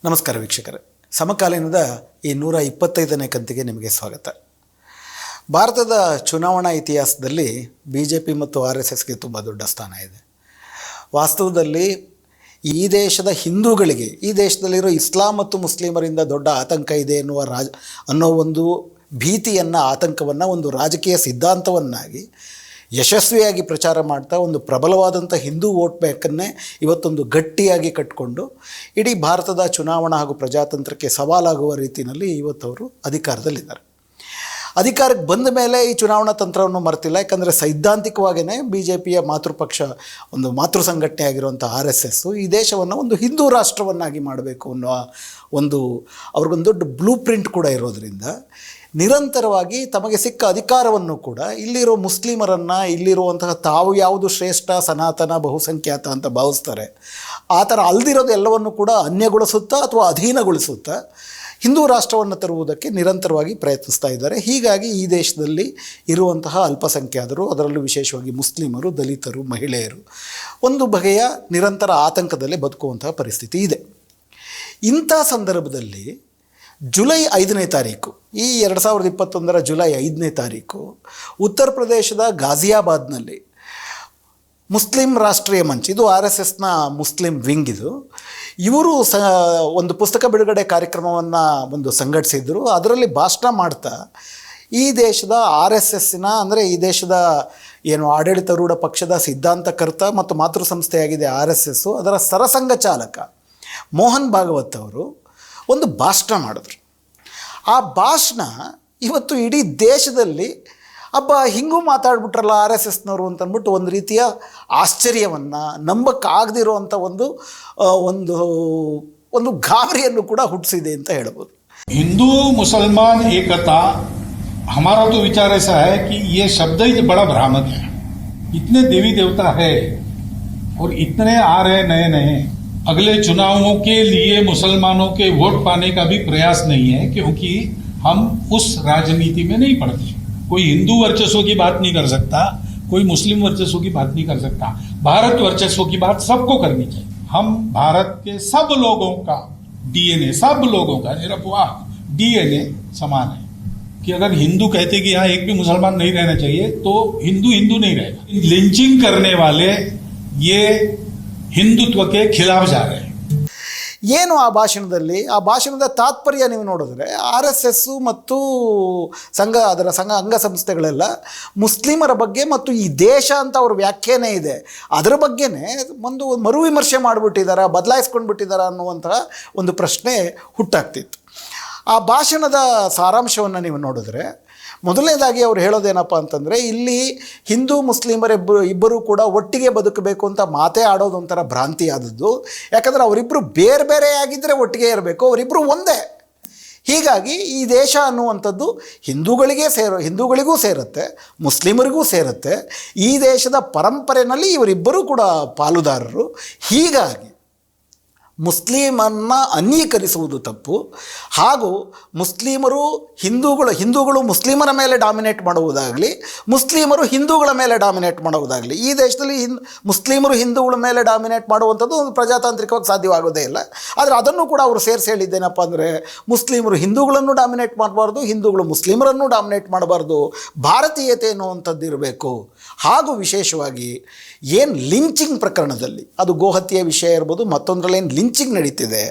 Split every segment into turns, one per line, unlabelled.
ನಮಸ್ಕಾರ ವೀಕ್ಷಕರೇ, ಸಮಕಾಲೀನದ ಈ 125ನೇ ಕಂತಿಗೆ ನಿಮಗೆ ಸ್ವಾಗತ. ಭಾರತದ ಚುನಾವಣಾ ಇತಿಹಾಸದಲ್ಲಿ BJP ಮತ್ತು RSSಗೆ ತುಂಬ ದೊಡ್ಡ ಸ್ಥಾನ ಇದೆ. ವಾಸ್ತವದಲ್ಲಿ ಈ ದೇಶದ ಹಿಂದೂಗಳಿಗೆ, ಈ ದೇಶದಲ್ಲಿರೋ ಇಸ್ಲಾಂ ಮತ್ತು ಮುಸ್ಲಿಮರಿಂದ ದೊಡ್ಡ ಆತಂಕ ಇದೆ ಅನ್ನೋ ಒಂದು ಭೀತಿಯನ್ನು, ಆತಂಕವನ್ನು ಒಂದು ರಾಜಕೀಯ ಸಿದ್ಧಾಂತವನ್ನಾಗಿ ಯಶಸ್ವಿಯಾಗಿ ಪ್ರಚಾರ ಮಾಡ್ತಾ ಒಂದು ಪ್ರಬಲವಾದಂಥ ಹಿಂದೂ ವೋಟ್ ಬ್ಯಾಂಕನ್ನೇ ಇವತ್ತೊಂದು ಗಟ್ಟಿಯಾಗಿ ಕಟ್ಟಿಕೊಂಡು ಇಡೀ ಭಾರತದ ಚುನಾವಣಾ ಹಾಗೂ ಪ್ರಜಾತಂತ್ರಕ್ಕೆ ಸವಾಲಾಗುವ ರೀತಿಯಲ್ಲಿ ಇವತ್ತವರು ಅಧಿಕಾರದಲ್ಲಿದ್ದಾರೆ. ಅಧಿಕಾರಕ್ಕೆ ಬಂದ ಮೇಲೆ ಈ ಚುನಾವಣಾ ತಂತ್ರವನ್ನು ಮರೆತಿಲ್ಲ. ಯಾಕಂದರೆ ಸೈದ್ಧಾಂತಿಕವಾಗಿಯೇ BJPಯ ಮಾತೃಪಕ್ಷ, ಒಂದು ಮಾತೃ ಸಂಘಟನೆ ಆಗಿರುವಂಥ RSS ಈ ದೇಶವನ್ನು ಒಂದು ಹಿಂದೂ ರಾಷ್ಟ್ರವನ್ನಾಗಿ ಮಾಡಬೇಕು ಅನ್ನೋ ಒಂದು ಅವ್ರಿಗೊಂದು ದೊಡ್ಡ ಬ್ಲೂ ಪ್ರಿಂಟ್ ಕೂಡ ಇರೋದರಿಂದ ನಿರಂತರವಾಗಿ ತಮಗೆ ಸಿಕ್ಕ ಅಧಿಕಾರವನ್ನು ಕೂಡ ಇಲ್ಲಿರೋ ಮುಸ್ಲಿಮರನ್ನು, ಇಲ್ಲಿರುವಂತಹ ತಾವು ಯಾವುದು ಶ್ರೇಷ್ಠ, ಸನಾತನ, ಬಹುಸಂಖ್ಯಾತ ಅಂತ ಭಾವಿಸ್ತಾರೆ ಆ ಥರ ಅಲ್ದಿರೋದು ಎಲ್ಲವನ್ನು ಕೂಡ ಅನ್ಯಗೊಳಿಸುತ್ತಾ ಅಥವಾ ಅಧೀನಗೊಳಿಸುತ್ತಾ ಹಿಂದೂ ರಾಷ್ಟ್ರವನ್ನು ತರುವುದಕ್ಕೆ ನಿರಂತರವಾಗಿ ಪ್ರಯತ್ನಿಸ್ತಾ ಇದ್ದಾರೆ. ಹೀಗಾಗಿ ಈ ದೇಶದಲ್ಲಿ ಇರುವಂತಹ ಅಲ್ಪಸಂಖ್ಯಾತರು, ಅದರಲ್ಲೂ ವಿಶೇಷವಾಗಿ ಮುಸ್ಲಿಮರು, ದಲಿತರು, ಮಹಿಳೆಯರು ಒಂದು ಬಗೆಯ ನಿರಂತರ ಆತಂಕದಲ್ಲೇ ಬದುಕುವಂತಹ ಪರಿಸ್ಥಿತಿ ಇದೆ. ಇಂಥ ಸಂದರ್ಭದಲ್ಲಿ ಜುಲೈ 5ನೇ ತಾರೀಕು, ಈ 2021 ಜುಲೈ 5ನೇ ತಾರೀಕು ಉತ್ತರ ಪ್ರದೇಶದ ಗಾಜಿಯಾಬಾದ್ನಲ್ಲಿ ಮುಸ್ಲಿಂ ರಾಷ್ಟ್ರೀಯ ಮಂಚ್, ಇದು RSSನ ಮುಸ್ಲಿಂ ವಿಂಗ್, ಇವರು ಒಂದು ಪುಸ್ತಕ ಬಿಡುಗಡೆ ಕಾರ್ಯಕ್ರಮವನ್ನು ಒಂದು ಸಂಘಟಿಸಿದ್ರು. ಅದರಲ್ಲಿ ಭಾಷಣ ಮಾಡ್ತಾ ಈ ದೇಶದ RSSನ, ಅಂದರೆ ಈ ದೇಶದ ಏನು ಆಡಳಿತಾರೂಢ ಪಕ್ಷದ ಸಿದ್ಧಾಂತಕರ್ತ ಮತ್ತು ಮಾತೃ ಸಂಸ್ಥೆಯಾಗಿದೆ RSS, ಅದರ ಸರಸಂಘ ಚಾಲಕ ಮೋಹನ್ ಭಾಗವತ್ ಅವರು ಒಂದು ಭಾಷಣ ಮಾಡಿದ್ರು. ಆ ಭಾಷಣ ಇವತ್ತು ಇಡೀ ದೇಶದಲ್ಲಿ ಹಿಂಗೂ ಮಾತಾಡ್ಬಿಟ್ರಲ್ಲ RSSನವರು ಅಂತಂದ್ಬಿಟ್ಟು ಒಂದು ರೀತಿಯ ಆಶ್ಚರ್ಯವನ್ನು, ನಂಬಕ್ಕಾಗದಿರುವಂಥ ಒಂದು ಒಂದು ಒಂದು ಗಾಬರಿಯನ್ನು ಕೂಡ ಹುಟ್ಟಿಸಿದೆ ಅಂತ ಹೇಳ್ಬೋದು.
हिंदू मुसलमान एकता, हमारा तो विचार ऐसा है कि ये शब्द ही बड़ा भ्रामक है. इतने देवी देवता है और इतने आ रहे नए नए, अगले चुनावों के लिए मुसलमानों के वोट पाने का भी प्रयास नहीं है, क्योंकि हम उस राजनीति में नहीं पड़ते. कोई हिंदू वर्चस्व की बात नहीं कर सकता, कोई मुस्लिम वर्चस्व की बात नहीं कर सकता. भारत वर्चस्व की बात सबको करनी चाहिए. हम भारत के सब लोगों का DNA, सब लोगों का निरपवाह DNA समान है. कि अगर हिंदू कहते कि यहाँ एक भी मुसलमान नहीं रहना चाहिए तो हिंदू हिंदू नहीं रहेगा. लिंचिंग करने वाले ये ಹಿಂದುತ್ವ के खिलाफ जा रहे हैं.
ಏನು ಆ ಭಾಷಣದ ತಾತ್ಪರ್ಯ ನೀವು ನೋಡಿದ್ರೆ, RSS ಮತ್ತು ಅದರ ಅಂಗಸಂಸ್ಥೆಗಳೆಲ್ಲ ಮುಸ್ಲಿಮರ ಬಗ್ಗೆ ಮತ್ತು ಈ ದೇಶ ಅಂತ ಅವ್ರ ವ್ಯಾಖ್ಯಾನ ಇದೆ, ಅದರ ಬಗ್ಗೆನೇ ಒಂದು ಮರುವಿಮರ್ಶೆ ಮಾಡಿಬಿಟ್ಟಿದ್ದಾರೆ, ಬದಲಾಯಿಸ್ಕೊಂಡ್ಬಿಟ್ಟಿದ್ದಾರೆ ಅನ್ನುವಂತಹ ಒಂದು ಪ್ರಶ್ನೆ ಹುಟ್ಟಾಗ್ತಿತ್ತು. ಆ ಭಾಷಣದ ಸಾರಾಂಶವನ್ನು ನೀವು ನೋಡಿದ್ರೆ, ಮೊದಲನೇದಾಗಿ ಅವ್ರು ಹೇಳೋದೇನಪ್ಪ ಅಂತಂದರೆ, ಇಲ್ಲಿ ಹಿಂದೂ ಇಬ್ಬರೂ ಕೂಡ ಒಟ್ಟಿಗೆ ಬದುಕಬೇಕು ಅಂತ ಮಾತೇ ಆಡೋದು ಒಂಥರ ಭ್ರಾಂತಿ ಆದದ್ದು. ಯಾಕಂದರೆ ಅವರಿಬ್ಬರು ಬೇರೆ ಬೇರೆ ಆಗಿದ್ದರೆ ಒಟ್ಟಿಗೆ ಇರಬೇಕು, ಅವರಿಬ್ಬರು ಒಂದೇ. ಹೀಗಾಗಿ ಈ ದೇಶ ಅನ್ನುವಂಥದ್ದು ಹಿಂದೂಗಳಿಗೂ ಸೇರುತ್ತೆ, ಮುಸ್ಲಿಮರಿಗೂ ಸೇರುತ್ತೆ. ಈ ದೇಶದ ಪರಂಪರೆಯಲ್ಲಿ ಇವರಿಬ್ಬರೂ ಕೂಡ ಪಾಲುದಾರರು. ಹೀಗಾಗಿ ಮುಸ್ಲಿಮನ್ನು ಅನ್ಯೀಕರಿಸುವುದು ತಪ್ಪು. ಹಾಗೂ ಹಿಂದೂಗಳು ಮುಸ್ಲಿಮರ ಮೇಲೆ ಡಾಮಿನೇಟ್ ಮಾಡುವುದಾಗಲಿ, ಮುಸ್ಲಿಮರು ಹಿಂದೂಗಳ ಮೇಲೆ ಡಾಮಿನೇಟ್ ಮಾಡುವುದಾಗಲಿ, ಈ ದೇಶದಲ್ಲಿ ಮುಸ್ಲಿಮರು ಹಿಂದೂಗಳ ಮೇಲೆ ಡಾಮಿನೇಟ್ ಮಾಡುವಂಥದ್ದು ಒಂದು ಪ್ರಜಾತಾಂತ್ರಿಕವಾಗಿ ಸಾಧ್ಯವಾಗೋದೇ ಇಲ್ಲ. ಆದರೆ ಅದನ್ನು ಕೂಡ ಅವರು ಸೇರಿಸಿ ಹೇಳಿದ್ದೇನಪ್ಪ ಅಂದರೆ, ಮುಸ್ಲಿಮರು ಹಿಂದೂಗಳನ್ನು ಡಾಮಿನೇಟ್ ಮಾಡಬಾರ್ದು, ಹಿಂದೂಗಳು ಮುಸ್ಲಿಮರನ್ನು ಡಾಮಿನೇಟ್ ಮಾಡಬಾರ್ದು, ಭಾರತೀಯತೆ ಅನ್ನುವಂಥದ್ದು ಇರಬೇಕು. ಹಾಗೂ ವಿಶೇಷವಾಗಿ ಏನು ಲಿಂಚಿಂಗ್ ಪ್ರಕರಣದಲ್ಲಿ, ಅದು ಗೋಹತ್ಯೆಯ ವಿಷಯ ಇರ್ಬೋದು, ಮತ್ತೊಂದರಲ್ಲಿ ಏನು ಲಿಂಚಿಂಗ್ ನಡೀತಿದೆ,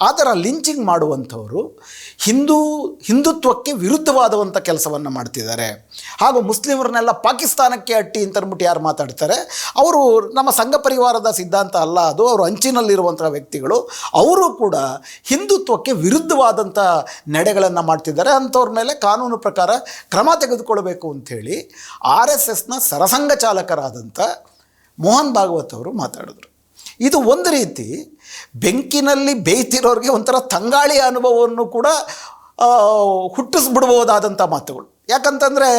ಆ ಥರ ಲಿಂಚಿಂಗ್ ಮಾಡುವಂಥವರು ಹಿಂದುತ್ವಕ್ಕೆ ವಿರುದ್ಧವಾದಂಥ ಕೆಲಸವನ್ನು ಮಾಡ್ತಿದ್ದಾರೆ. ಹಾಗೂ ಮುಸ್ಲಿಮರನ್ನೆಲ್ಲ ಪಾಕಿಸ್ತಾನಕ್ಕೆ ಅಟ್ಟಿ ಅಂತಂದ್ಬಿಟ್ಟು ಯಾರು ಮಾತಾಡ್ತಾರೆ, ಅವರು ನಮ್ಮ ಸಂಘ ಪರಿವಾರದ ಸಿದ್ಧಾಂತ ಅಲ್ಲ, ಅದು ಅವರು ಅಂಚಿನಲ್ಲಿರುವಂಥ ವ್ಯಕ್ತಿಗಳು, ಅವರು ಕೂಡ ಹಿಂದುತ್ವಕ್ಕೆ ವಿರುದ್ಧವಾದಂಥ ನಡೆಗಳನ್ನು ಮಾಡ್ತಿದ್ದಾರೆ. ಅಂಥವ್ರ ಮೇಲೆ ಕಾನೂನು ಪ್ರಕಾರ ಕ್ರಮ ತೆಗೆದುಕೊಳ್ಬೇಕು ಅಂಥೇಳಿ RSSನ ಸರಸಂಘ ಚಾಲಕರಾದಂಥ ಮೋಹನ್ ಭಾಗವತ್ ಅವರು ಮಾತಾಡಿದ್ರು. ಇದು ಒಂದು ರೀತಿ ಬೆಂಕಿನಲ್ಲಿ ಬೇಯ್ತಿರೋರಿಗೆ ಒಂಥರ ತಂಗಾಳಿಯ ಅನುಭವವನ್ನು ಕೂಡ ಹುಟ್ಟಿಸ್ಬಿಡ್ಬೋದಾದಂಥ ಮಾತುಗಳು. ಯಾಕಂತಂದರೆ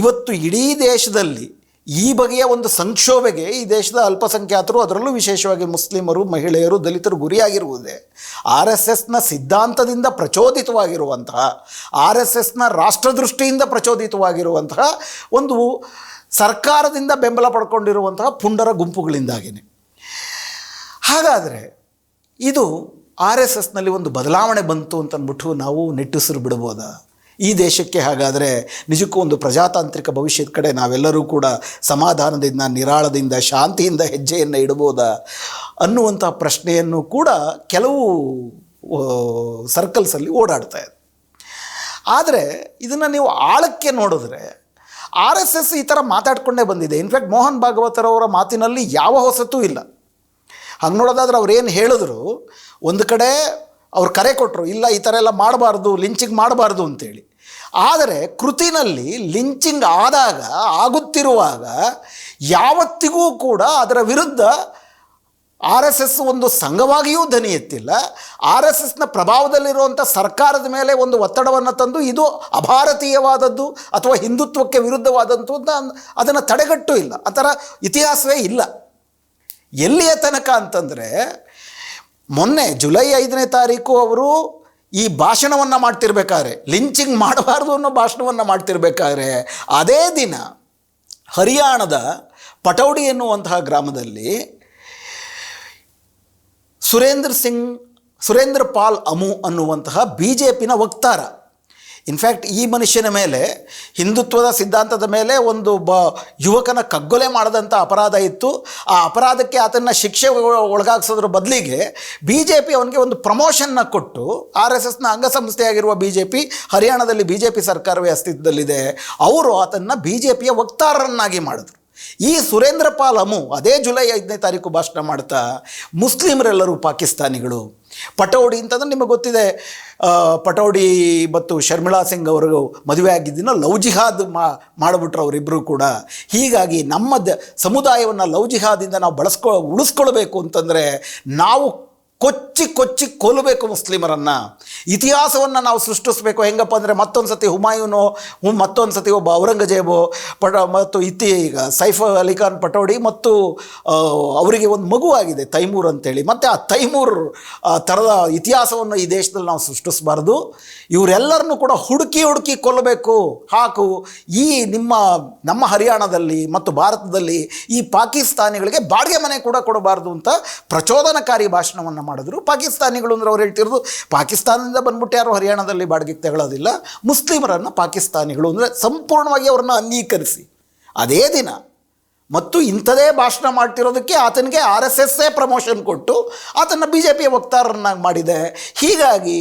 ಇವತ್ತು ಇಡೀ ದೇಶದಲ್ಲಿ ಈ ಬಗೆಯ ಒಂದು ಸಂಕ್ಷೋಭೆಗೆ ಈ ದೇಶದ ಅಲ್ಪಸಂಖ್ಯಾತರು, ಅದರಲ್ಲೂ ವಿಶೇಷವಾಗಿ ಮುಸ್ಲಿಮರು, ಮಹಿಳೆಯರು, ದಲಿತರು ಗುರಿಯಾಗಿರುವುದೇ RSSನ ಸಿದ್ಧಾಂತದಿಂದ ಪ್ರಚೋದಿತವಾಗಿರುವಂತಹ, RSSನ ರಾಷ್ಟ್ರದೃಷ್ಟಿಯಿಂದ ಪ್ರಚೋದಿತವಾಗಿರುವಂತಹ ಒಂದು ಸರ್ಕಾರದಿಂದ ಬೆಂಬಲ ಪಡ್ಕೊಂಡಿರುವಂತಹ ಪುಂಡರ ಗುಂಪುಗಳಿಂದಾಗಿಯೇ. ಹಾಗಾದರೆ ಇದು RSSನಲ್ಲಿ ಒಂದು ಬದಲಾವಣೆ ಬಂತು ಅಂತಂದ್ಬಿಟ್ಟು ನಾವು ನಿಟ್ಟುಸಿರು ಬಿಡ್ಬೋದಾ? ಈ ದೇಶಕ್ಕೆ ಹಾಗಾದರೆ ನಿಜಕ್ಕೂ ಒಂದು ಪ್ರಜಾತಾಂತ್ರಿಕ ಭವಿಷ್ಯದ ಕಡೆ ನಾವೆಲ್ಲರೂ ಕೂಡ ಸಮಾಧಾನದಿಂದ, ನಿರಾಳದಿಂದ, ಶಾಂತಿಯಿಂದ ಹೆಜ್ಜೆಯನ್ನು ಇಡ್ಬೋದಾ ಅನ್ನುವಂಥ ಪ್ರಶ್ನೆಯನ್ನು ಕೂಡ ಕೆಲವು ಸರ್ಕಲ್ಸಲ್ಲಿ ಓಡಾಡ್ತಾ ಇದೆ. ಆದರೆ ಇದನ್ನು ನೀವು ಆಳಕ್ಕೆ ನೋಡಿದ್ರೆ RSS ಈ ಥರ ಮಾತಾಡ್ಕೊಂಡೇ ಬಂದಿದೆ. ಇನ್ಫ್ಯಾಕ್ಟ್ ಮೋಹನ್ ಭಾಗವತರವರ ಮಾತಿನಲ್ಲಿ ಯಾವ ಹೊಸತೂ ಇಲ್ಲ. ಹಂಗೆ ನೋಡೋದಾದ್ರೆ ಅವ್ರು ಏನು ಹೇಳಿದ್ರು, ಒಂದು ಕಡೆ ಅವ್ರು ಕರೆ ಕೊಟ್ಟರು, ಇಲ್ಲ ಈ ಥರ ಎಲ್ಲ ಮಾಡಬಾರ್ದು, ಲಿಂಚಿಂಗ್ ಮಾಡಬಾರ್ದು ಅಂತೇಳಿ. ಆದರೆ ಕೃತಿನಲ್ಲಿ ಲಿಂಚಿಂಗ್ ಆಗುತ್ತಿರುವಾಗ ಯಾವತ್ತಿಗೂ ಕೂಡ ಅದರ ವಿರುದ್ಧ RSS ಒಂದು ಸಂಘವಾಗಿಯೂ ಧ್ವನಿ ಎತ್ತಿಲ್ಲ. RSSನ ಪ್ರಭಾವದಲ್ಲಿರುವಂಥ ಸರ್ಕಾರದ ಮೇಲೆ ಒಂದು ಒತ್ತಡವನ್ನು ತಂದು ಇದು ಅಭಾರತೀಯವಾದದ್ದು ಅಥವಾ ಹಿಂದುತ್ವಕ್ಕೆ ವಿರುದ್ಧವಾದಂಥ ಅದನ್ನು ತಡೆಗಟ್ಟೂ ಇಲ್ಲ. ಆ ಥರ ಇತಿಹಾಸವೇ ಇಲ್ಲ. ಎಲ್ಲಿಯ ತನಕ ಅಂತಂದರೆ, ಮೊನ್ನೆ ಜುಲೈ 5ನೇ ತಾರೀಕು ಅವರು ಈ ಭಾಷಣವನ್ನು ಮಾಡ್ತಿರ್ಬೇಕಾದ್ರೆ, ಲಿಂಚಿಂಗ್ ಮಾಡಬಾರ್ದು ಅನ್ನೋ ಭಾಷಣವನ್ನು ಮಾಡ್ತಿರ್ಬೇಕಾದ್ರೆ, ಅದೇ ದಿನ ಹರಿಯಾಣದ ಪಟೌಡಿ ಎನ್ನುವಂತಹ ಗ್ರಾಮದಲ್ಲಿ ಸುರೇಂದ್ರ ಪಾಲ್ ಅಮು ಅನ್ನುವಂತಹ BJPನ ವಕ್ತಾರ, ಇನ್ಫ್ಯಾಕ್ಟ್ ಈ ಮನುಷ್ಯನ ಮೇಲೆ ಹಿಂದುತ್ವದ ಸಿದ್ಧಾಂತದ ಮೇಲೆ ಒಂದು ಯುವಕನ ಕಗ್ಗೊಲೆ ಮಾಡಿದಂಥ ಅಪರಾಧ ಇತ್ತು. ಆ ಅಪರಾಧಕ್ಕೆ ಆತನ ಶಿಕ್ಷೆ ಒಳಗಾಗಿಸೋದ್ರ ಬದಲಿಗೆ BJP ಅವನಿಗೆ ಒಂದು ಪ್ರಮೋಷನ್ನ ಕೊಟ್ಟು, RSSನ ಅಂಗಸಂಸ್ಥೆಯಾಗಿರುವ BJP, ಹರಿಯಾಣದಲ್ಲಿ BJP ಸರ್ಕಾರವೇ ಅಸ್ತಿತ್ವದಲ್ಲಿದೆ, ಅವರು ಆತನ್ನು BJPಯ ವಕ್ತಾರರನ್ನಾಗಿ ಮಾಡಿದ್ರು. ಈ ಸುರೇಂದ್ರ ಪಾಲ್ ಅಮು ಅದೇ ಜುಲೈ 5ನೇ ತಾರೀಕು ಭಾಷಣ ಮಾಡ್ತಾ ಮುಸ್ಲಿಮರೆಲ್ಲರೂ ಪಾಕಿಸ್ತಾನಿಗಳು, ಪಟೌಡಿ ಅಂತಂದ್ರೆ ನಿಮಗೆ ಗೊತ್ತಿದೆ, ಪಟೌಡಿ ಮತ್ತು ಶರ್ಮಿಳಾ ಸಿಂಗ್ ಅವರು ಮದುವೆ ಆಗಿದ್ದನ್ನು ಲವ್ ಜಿಹಾದ್ ಮಾಡಿಬಿಟ್ರು ಅವರಿಬ್ಬರು ಕೂಡ. ಹೀಗಾಗಿ ನಮ್ಮ ಸಮುದಾಯವನ್ನು ಲವ್ ಜಿಹಾದಿಂದ ನಾವು ಉಳಿಸ್ಕೊಳ್ಬೇಕು ಅಂತಂದರೆ ನಾವು ಕೊಚ್ಚಿ ಕೊಲ್ಲಬೇಕು ಮುಸ್ಲಿಮರನ್ನು. ಇತಿಹಾಸವನ್ನು ನಾವು ಸೃಷ್ಟಿಸಬೇಕು. ಹೆಂಗಪ್ಪ ಅಂದರೆ, ಮತ್ತೊಂದು ಸತಿ ಹುಮಾಯೂನು, ಮತ್ತೊಂದು ಸತಿ ಒಬ್ಬ ಔರಂಗಜೇಬು ಮತ್ತು ಈಗ ಸೈಫ್ ಅಲಿ ಖಾನ್ ಪಟೌಡಿ, ಮತ್ತು ಅವರಿಗೆ ಒಂದು ಮಗುವಾಗಿದೆ ತೈಮೂರ್ ಅಂತೇಳಿ. ಮತ್ತು ಆ ತೈಮೂರ್ ಥರದ ಇತಿಹಾಸವನ್ನು ಈ ದೇಶದಲ್ಲಿ ನಾವು ಸೃಷ್ಟಿಸಬಾರ್ದು. ಇವರೆಲ್ಲರನ್ನೂ ಕೂಡ ಹುಡುಕಿ ಕೊಲ್ಲಬೇಕು. ಈ ನಮ್ಮ ಹರಿಯಾಣದಲ್ಲಿ ಮತ್ತು ಭಾರತದಲ್ಲಿ ಈ ಪಾಕಿಸ್ತಾನಿಗಳಿಗೆ ಬಾಡಿಗೆ ಮನೆ ಕೂಡ ಕೊಡಬಾರ್ದು ಅಂತ ಪ್ರಚೋದನಕಾರಿ ಭಾಷಣವನ್ನು ಮಾಡಿದ್ರು. ಪಾಕಿಸ್ತಾನಿಗಳು ಅಂದರೆ ಅವ್ರು ಹೇಳ್ತಿರೋದು, ಪಾಕಿಸ್ತಾನದಿಂದ ಬಂದ್ಬಿಟ್ಟು ಯಾರು ಹರಿಯಾಣದಲ್ಲಿ ಬಾಡಿಗೆ ತಗೊಳ್ಳೋದಿಲ್ಲ, ಮುಸ್ಲಿಮರನ್ನು ಪಾಕಿಸ್ತಾನಿಗಳು ಅಂದರೆ ಸಂಪೂರ್ಣವಾಗಿ ಅವ್ರನ್ನ ಅಂಗೀಕರಿಸಿ ಅದೇ ದಿನ ಮತ್ತು ಇಂಥದೇ ಭಾಷಣ ಮಾಡ್ತಿರೋದಕ್ಕೆ ಆತನಿಗೆ RSSೇ ಪ್ರಮೋಷನ್ ಕೊಟ್ಟು ಆತನ BJPಯ ವಕ್ತಾರರನ್ನಾಗಿ ಮಾಡಿದೆ. ಹೀಗಾಗಿ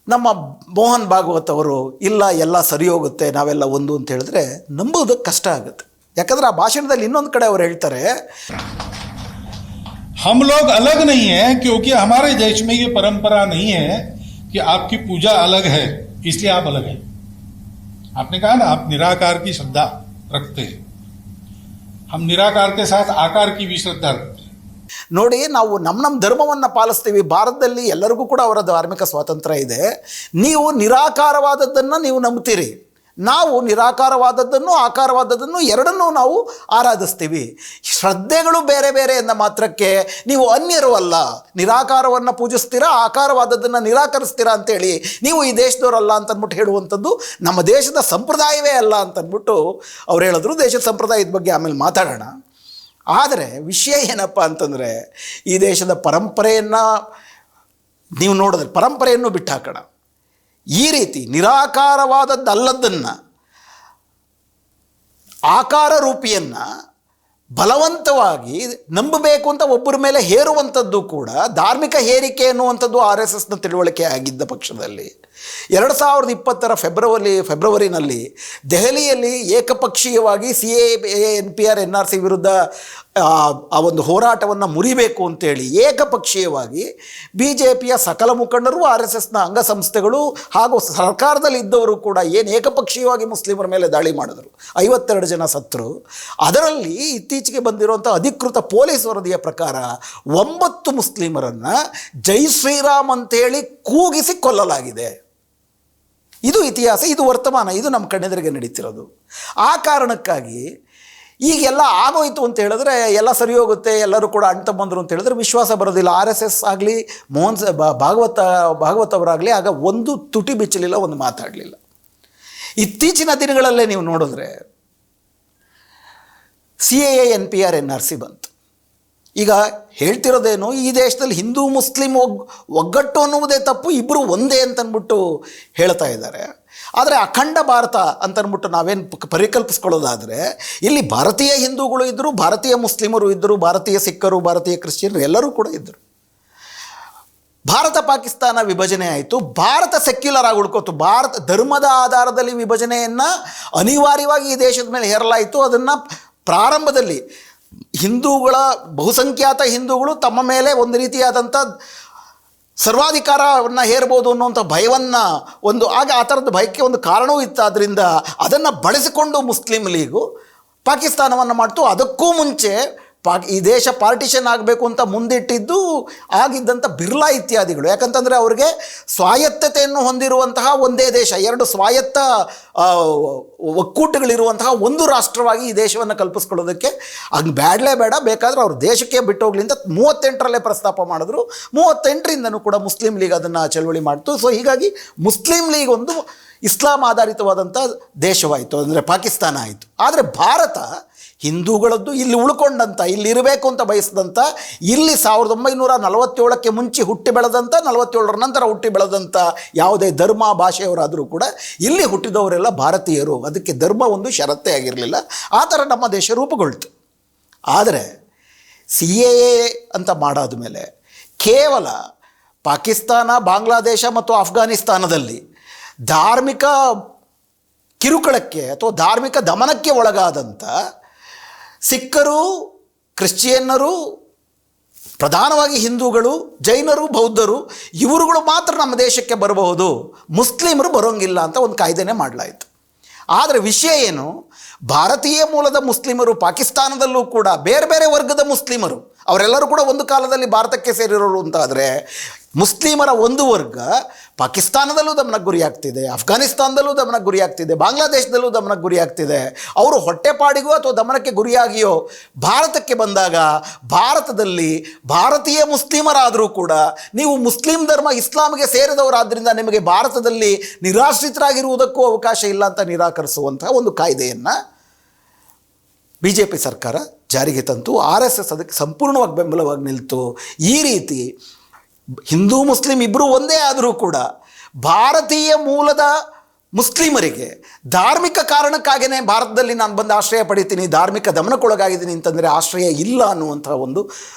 ನಮ್ಮ ಮೋಹನ್ ಭಾಗವತ್ ಅವರು ಇಲ್ಲ ಎಲ್ಲ ಸರಿ ಹೋಗುತ್ತೆ, ನಾವೆಲ್ಲ ಒಂದು ಅಂತ ಹೇಳಿದ್ರೆ ನಂಬೋದಕ್ಕೆ ಕಷ್ಟ ಆಗುತ್ತೆ. ಯಾಕಂದರೆ ಆ ಭಾಷಣದಲ್ಲಿ ಇನ್ನೊಂದು ಕಡೆ ಅವ್ರು ಹೇಳ್ತಾರೆ,
हम लोग अलग नहीं है क्योंकि हमारे देश में ये परंपरा नहीं है कि आपकी पूजा अलग है इसलिए आप अलग हैं. आपने कहा ना, आप निराकार की श्रद्धा रखते हैं, हम निराकार के साथ आकार की भी श्रद्धा रखते हैं.
ನೋಡಿ, ನಾವು ನಮ್ಮ ಧರ್ಮವನ್ನು ಪಾಲಿಸ್ತೀವಿ. ಭಾರತದಲ್ಲಿ ಎಲ್ಲರಿಗೂ ಕೂಡ ಅವರ ಧಾರ್ಮಿಕ ಸ್ವಾತಂತ್ರ್ಯ ಇದೆ. ನೀವು ನಿರಾಕಾರವಾದದ್ದನ್ನು ನೀವು ನಂಬ್ತೀರಿ, ನಾವು ನಿರಾಕಾರವಾದದ್ದನ್ನು ಆಕಾರವಾದದ್ದನ್ನು ಎರಡನ್ನೂ ನಾವು ಆರಾಧಿಸ್ತೀವಿ. ಶ್ರದ್ಧೆಗಳು ಬೇರೆ ಬೇರೆ ಎಂದ ಮಾತ್ರಕ್ಕೆ ನೀವು ಅನ್ಯರು ಅಲ್ಲ. ನಿರಾಕಾರವನ್ನು ಪೂಜಿಸ್ತೀರಾ, ಆಕಾರವಾದದ್ದನ್ನು ನಿರಾಕರಿಸ್ತೀರಾ ಅಂತೇಳಿ ನೀವು ಈ ದೇಶದವರಲ್ಲ ಅಂತಂದ್ಬಿಟ್ಟು ಹೇಳುವಂಥದ್ದು ನಮ್ಮ ದೇಶದ ಸಂಪ್ರದಾಯವೇ ಅಲ್ಲ ಅಂತಂದ್ಬಿಟ್ಟು ಅವ್ರು ಹೇಳಿದ್ರು. ದೇಶದ ಸಂಪ್ರದಾಯದ ಬಗ್ಗೆ ಆಮೇಲೆ ಮಾತಾಡೋಣ. ಆದರೆ ವಿಷಯ ಏನಪ್ಪ ಅಂತಂದರೆ, ಈ ದೇಶದ ಪರಂಪರೆಯನ್ನು ನೀವು ನೋಡಿದ್ರೆ, ಪರಂಪರೆಯನ್ನು ಬಿಟ್ಟು ಹಾಕೋಣ. ಈ ರೀತಿ ನಿರಾಕಾರವಾದದ್ದಲ್ಲದನ್ನು ಆಕಾರ ರೂಪಿಯನ್ನು ಬಲವಂತವಾಗಿ ನಂಬಬೇಕು ಅಂತ ಒಬ್ಬರ ಮೇಲೆ ಹೇರುವಂಥದ್ದು ಕೂಡ ಧಾರ್ಮಿಕ ಹೇರಿಕೆ ಅನ್ನುವಂಥದ್ದು RSSನ ತಿಳುವಳಿಕೆ ಆಗಿದ್ದ ಪಕ್ಷದಲ್ಲಿ 2020 ಫೆಬ್ರವರಿನಲ್ಲಿ ದೆಹಲಿಯಲ್ಲಿ ಏಕಪಕ್ಷೀಯವಾಗಿ CAA-NPR NRC ವಿರುದ್ಧ ಆ ಒಂದು ಹೋರಾಟವನ್ನು ಮುರಿಬೇಕು ಅಂತೇಳಿ ಏಕಪಕ್ಷೀಯವಾಗಿ BJPಯ ಸಕಲ ಮುಖಂಡರು, RSSನ ಅಂಗಸಂಸ್ಥೆಗಳು ಹಾಗೂ ಸರ್ಕಾರದಲ್ಲಿ ಇದ್ದವರು ಕೂಡ ಏನು ಏಕಪಕ್ಷೀಯವಾಗಿ ಮುಸ್ಲಿಮರ ಮೇಲೆ ದಾಳಿ ಮಾಡಿದರು. 52 ಜನ ಸತ್ತರು. ಅದರಲ್ಲಿ ಇತ್ತೀಚೆಗೆ ಬಂದಿರುವಂಥ ಅಧಿಕೃತ ಪೊಲೀಸ್ ವರದಿಯ ಪ್ರಕಾರ 9 ಮುಸ್ಲಿಮರನ್ನು ಜೈ ಶ್ರೀರಾಮ್ ಅಂತೇಳಿ ಕೂಗಿಸಿ ಕೊಲ್ಲಲಾಗಿದೆ. ಇದು ಇತಿಹಾಸ, ಇದು ವರ್ತಮಾನ, ಇದು ನಮ್ಮ ಕಣ್ಣೆದುರಿಗೆ ನಡೀತಿರೋದು. ಆ ಕಾರಣಕ್ಕಾಗಿ ಈಗೆಲ್ಲ ಆಗೋಯ್ತು ಅಂತ ಹೇಳಿದ್ರೆ ಎಲ್ಲ ಸರಿ ಹೋಗುತ್ತೆ, ಎಲ್ಲರೂ ಕೂಡ ಅಂಟಬಂದರು ಅಂತ ಹೇಳಿದ್ರೆ ವಿಶ್ವಾಸ ಬರೋದಿಲ್ಲ. RSS ಆಗಲಿ ಭಾಗವತ್ ಅವರಾಗಲಿ ಆಗ ಒಂದು ತುಟಿ ಬಿಚ್ಚಲಿಲ್ಲ, ಒಂದು ಮಾತಾಡಲಿಲ್ಲ. ಇತ್ತೀಚಿನ ದಿನಗಳಲ್ಲೇ ನೀವು ನೋಡಿದ್ರೆ CAA-NPR NRC ಬಂತು. ಈಗ ಹೇಳ್ತಿರೋದೇನು, ಈ ದೇಶದಲ್ಲಿ ಹಿಂದೂ ಮುಸ್ಲಿಂ ಒಗ್ಗಟ್ಟು ಅನ್ನುವುದೇ ತಪ್ಪು, ಇಬ್ಬರು ಒಂದೇ ಅಂತನ್ಬಿಟ್ಟು ಹೇಳ್ತಾ ಇದ್ದಾರೆ. ಆದರೆ ಅಖಂಡ ಭಾರತ ಅಂತನ್ಬಿಟ್ಟು ನಾವೇನು ಪರಿಕಲ್ಪಿಸ್ಕೊಳ್ಳೋದಾದರೆ ಇಲ್ಲಿ ಭಾರತೀಯ ಹಿಂದೂಗಳು ಇದ್ದರು, ಭಾರತೀಯ ಮುಸ್ಲಿಮರು ಇದ್ದರು, ಭಾರತೀಯ ಸಿಖ್ಖರು, ಭಾರತೀಯ ಕ್ರಿಶ್ಚಿಯನ್ರು ಎಲ್ಲರೂ ಕೂಡ ಇದ್ದರು. ಭಾರತ ಪಾಕಿಸ್ತಾನ ವಿಭಜನೆ ಆಯಿತು, ಭಾರತ ಸೆಕ್ಯುಲರ್ ಆಗಿ ಉಳ್ಕೋತು. ಭಾರತ ಧರ್ಮದ ಆಧಾರದಲ್ಲಿ ವಿಭಜನೆಯನ್ನು ಅನಿವಾರ್ಯವಾಗಿ ಈ ದೇಶದ ಮೇಲೆ ಹೇರಲಾಯಿತು. ಅದನ್ನು ಪ್ರಾರಂಭದಲ್ಲಿ ಹಿಂದೂಗಳ ಬಹುಸಂಖ್ಯಾತ ಹಿಂದೂಗಳು ತಮ್ಮ ಮೇಲೆ ಒಂದು ರೀತಿಯಾದಂಥ ಸರ್ವಾಧಿಕಾರವನ್ನು ಹೇರ್ಬೋದು ಅನ್ನುವಂಥ ಭಯವನ್ನು ಆಗ ಆ ಥರದ ಭಯಕ್ಕೆ ಒಂದು ಕಾರಣವೂ ಇತ್ತು. ಆದ್ದರಿಂದ ಅದನ್ನು ಬಳಸಿಕೊಂಡು ಮುಸ್ಲಿಂ ಲೀಗು ಪಾಕಿಸ್ತಾನವನ್ನು ಮಾಡ್ತು. ಅದಕ್ಕೂ ಮುಂಚೆ ಈ ದೇಶ ಪಾರ್ಟಿಷನ್ ಆಗಬೇಕು ಅಂತ ಮುಂದಿಟ್ಟಿದ್ದು ಆಗಿದ್ದಂಥ ಬಿರ್ಲಾ ಇತ್ಯಾದಿಗಳು. ಯಾಕಂತಂದರೆ ಅವ್ರಿಗೆ ಸ್ವಾಯತ್ತತೆಯನ್ನು ಹೊಂದಿರುವಂತಹ ಒಂದೇ ದೇಶ, ಎರಡು ಸ್ವಾಯತ್ತ ಒಕ್ಕೂಟಗಳಿರುವಂತಹ ಒಂದು ರಾಷ್ಟ್ರವಾಗಿ ಈ ದೇಶವನ್ನು ಕಲ್ಪಿಸ್ಕೊಳ್ಳೋದಕ್ಕೆ ಹಂಗೆ ಬೇಡ, ಬೇಕಾದರೆ ಅವ್ರ ದೇಶಕ್ಕೆ ಬಿಟ್ಟು ಹೋಗ್ಲಿ ಅಂತ 38ರಲ್ಲೇ ಪ್ರಸ್ತಾಪ ಮಾಡಿದ್ರು. 38ರಿಂದನೂ ಕೂಡ ಮುಸ್ಲಿಂ ಲೀಗ್ ಅದನ್ನು ಚಳವಳಿ ಮಾಡ್ತು. ಸೊ ಹೀಗಾಗಿ ಮುಸ್ಲಿಂ ಲೀಗ್ ಒಂದು ಇಸ್ಲಾಂ ಆಧಾರಿತವಾದಂಥ ದೇಶವಾಯಿತು, ಅಂದರೆ ಪಾಕಿಸ್ತಾನ ಆಯಿತು. ಆದರೆ ಭಾರತ ಹಿಂದೂಗಳದ್ದು ಇಲ್ಲಿ ಉಳ್ಕೊಂಡಂಥ, ಇಲ್ಲಿ ಇರಬೇಕು ಅಂತ ಬಯಸಿದಂಥ, ಇಲ್ಲಿ 1947ಕ್ಕೆ ಮುಂಚೆ ಹುಟ್ಟಿ ಬೆಳೆದಂಥ, 47ರ ನಂತರ ಹುಟ್ಟಿ ಬೆಳೆದಂಥ ಯಾವುದೇ ಧರ್ಮ ಭಾಷೆಯವರಾದರೂ ಕೂಡ ಇಲ್ಲಿ ಹುಟ್ಟಿದವರೆಲ್ಲ ಭಾರತೀಯರು. ಅದಕ್ಕೆ ಧರ್ಮ ಒಂದು ಷರತ್ತೇ ಆಗಿರಲಿಲ್ಲ. ಆ ಥರ ನಮ್ಮ ದೇಶ ರೂಪುಗೊಳ್ತು. ಆದರೆ CAA ಅಂತ ಮಾಡಾದ ಮೇಲೆ ಕೇವಲ ಪಾಕಿಸ್ತಾನ, ಬಾಂಗ್ಲಾದೇಶ ಮತ್ತು ಅಫ್ಘಾನಿಸ್ತಾನದಲ್ಲಿ ಧಾರ್ಮಿಕ ಕಿರುಕುಳಕ್ಕೆ ಅಥವಾ ಧಾರ್ಮಿಕ ದಮನಕ್ಕೆ ಒಳಗಾದಂಥ ಸಿಖ್ಖರು, ಕ್ರಿಶ್ಚಿಯನ್ನರು, ಪ್ರಧಾನವಾಗಿ ಹಿಂದೂಗಳು, ಜೈನರು, ಬೌದ್ಧರು ಇವರುಗಳು ಮಾತ್ರ ನಮ್ಮ ದೇಶಕ್ಕೆ ಬರಬಹುದು, ಮುಸ್ಲಿಮರು ಬರೋಂಗಿಲ್ಲ ಅಂತ ಒಂದು ಕಾಯ್ದೆನೇ ಮಾಡಲಾಯಿತು. ಆದರೆ ವಿಷಯ ಏನು, ಭಾರತೀಯ ಮೂಲದ ಮುಸ್ಲಿಮರು ಪಾಕಿಸ್ತಾನದಲ್ಲೂ ಕೂಡ ಬೇರೆ ಬೇರೆ ವರ್ಗದ ಮುಸ್ಲಿಮರು ಅವರೆಲ್ಲರೂ ಕೂಡ ಒಂದು ಕಾಲದಲ್ಲಿ ಭಾರತಕ್ಕೆ ಸೇರಿರೋರು ಅಂತಾದರೆ ಮುಸ್ಲಿಮರ ಒಂದು ವರ್ಗ ಪಾಕಿಸ್ತಾನದಲ್ಲೂ ದಮನಕ್ಕೆ ಗುರಿಯಾಗ್ತಿದೆ, ಅಫ್ಘಾನಿಸ್ತಾನದಲ್ಲೂ ದಮನಕ್ಕೆ ಗುರಿಯಾಗ್ತಿದೆ, ಬಾಂಗ್ಲಾದೇಶದಲ್ಲೂ ದಮನಕ್ಕೆ ಗುರಿಯಾಗ್ತಿದೆ. ಅವರು ಹೊಟ್ಟೆಪಾಡಿಗೋ ಅಥವಾ ದಮನಕ್ಕೆ ಗುರಿಯಾಗಿಯೋ ಭಾರತಕ್ಕೆ ಬಂದಾಗ ಭಾರತದಲ್ಲಿ ಭಾರತೀಯ ಮುಸ್ಲಿಮರಾದರೂ ಕೂಡ ನೀವು ಮುಸ್ಲಿಂ ಧರ್ಮ ಇಸ್ಲಾಮಿಗೆ ಸೇರಿದವರಾದ್ದರಿಂದ ನಿಮಗೆ ಭಾರತದಲ್ಲಿ ನಿರಾಶ್ರಿತರಾಗಿರುವುದಕ್ಕೂ ಅವಕಾಶ ಇಲ್ಲ ಅಂತ ನಿರಾಕರಿಸುವಂತಹ ಒಂದು ಕಾಯ್ದೆಯನ್ನು BJP ಸರ್ಕಾರ ಜಾರಿಗೆ ತಂತು. RSS ಅದಕ್ಕೆ ಸಂಪೂರ್ಣವಾಗಿ ಬೆಂಬಲವಾಗಿ ನಿಲ್ತು. ಈ ರೀತಿ ಹಿಂದೂ ಮುಸ್ಲಿಂ ಇಬ್ಬರು ಒಂದೇ ಆದರೂ ಕೂಡ ಭಾರತೀಯ ಮೂಲದ ಮುಸ್ಲಿಮರಿಗೆ ಧಾರ್ಮಿಕ ಕಾರಣಕ್ಕಾಗಿಯೇ ಭಾರತದಲ್ಲಿ ನಾನು ಬಂದು ಆಶ್ರಯ ಪಡಿತೀನಿ, ಧಾರ್ಮಿಕ ದಮನಕ್ಕೊಳಗಾಗಿದ್ದೀನಿ ಅಂತಂದರೆ ಆಶ್ರಯ ಇಲ್ಲ ಅನ್ನುವಂಥ ಒಂದು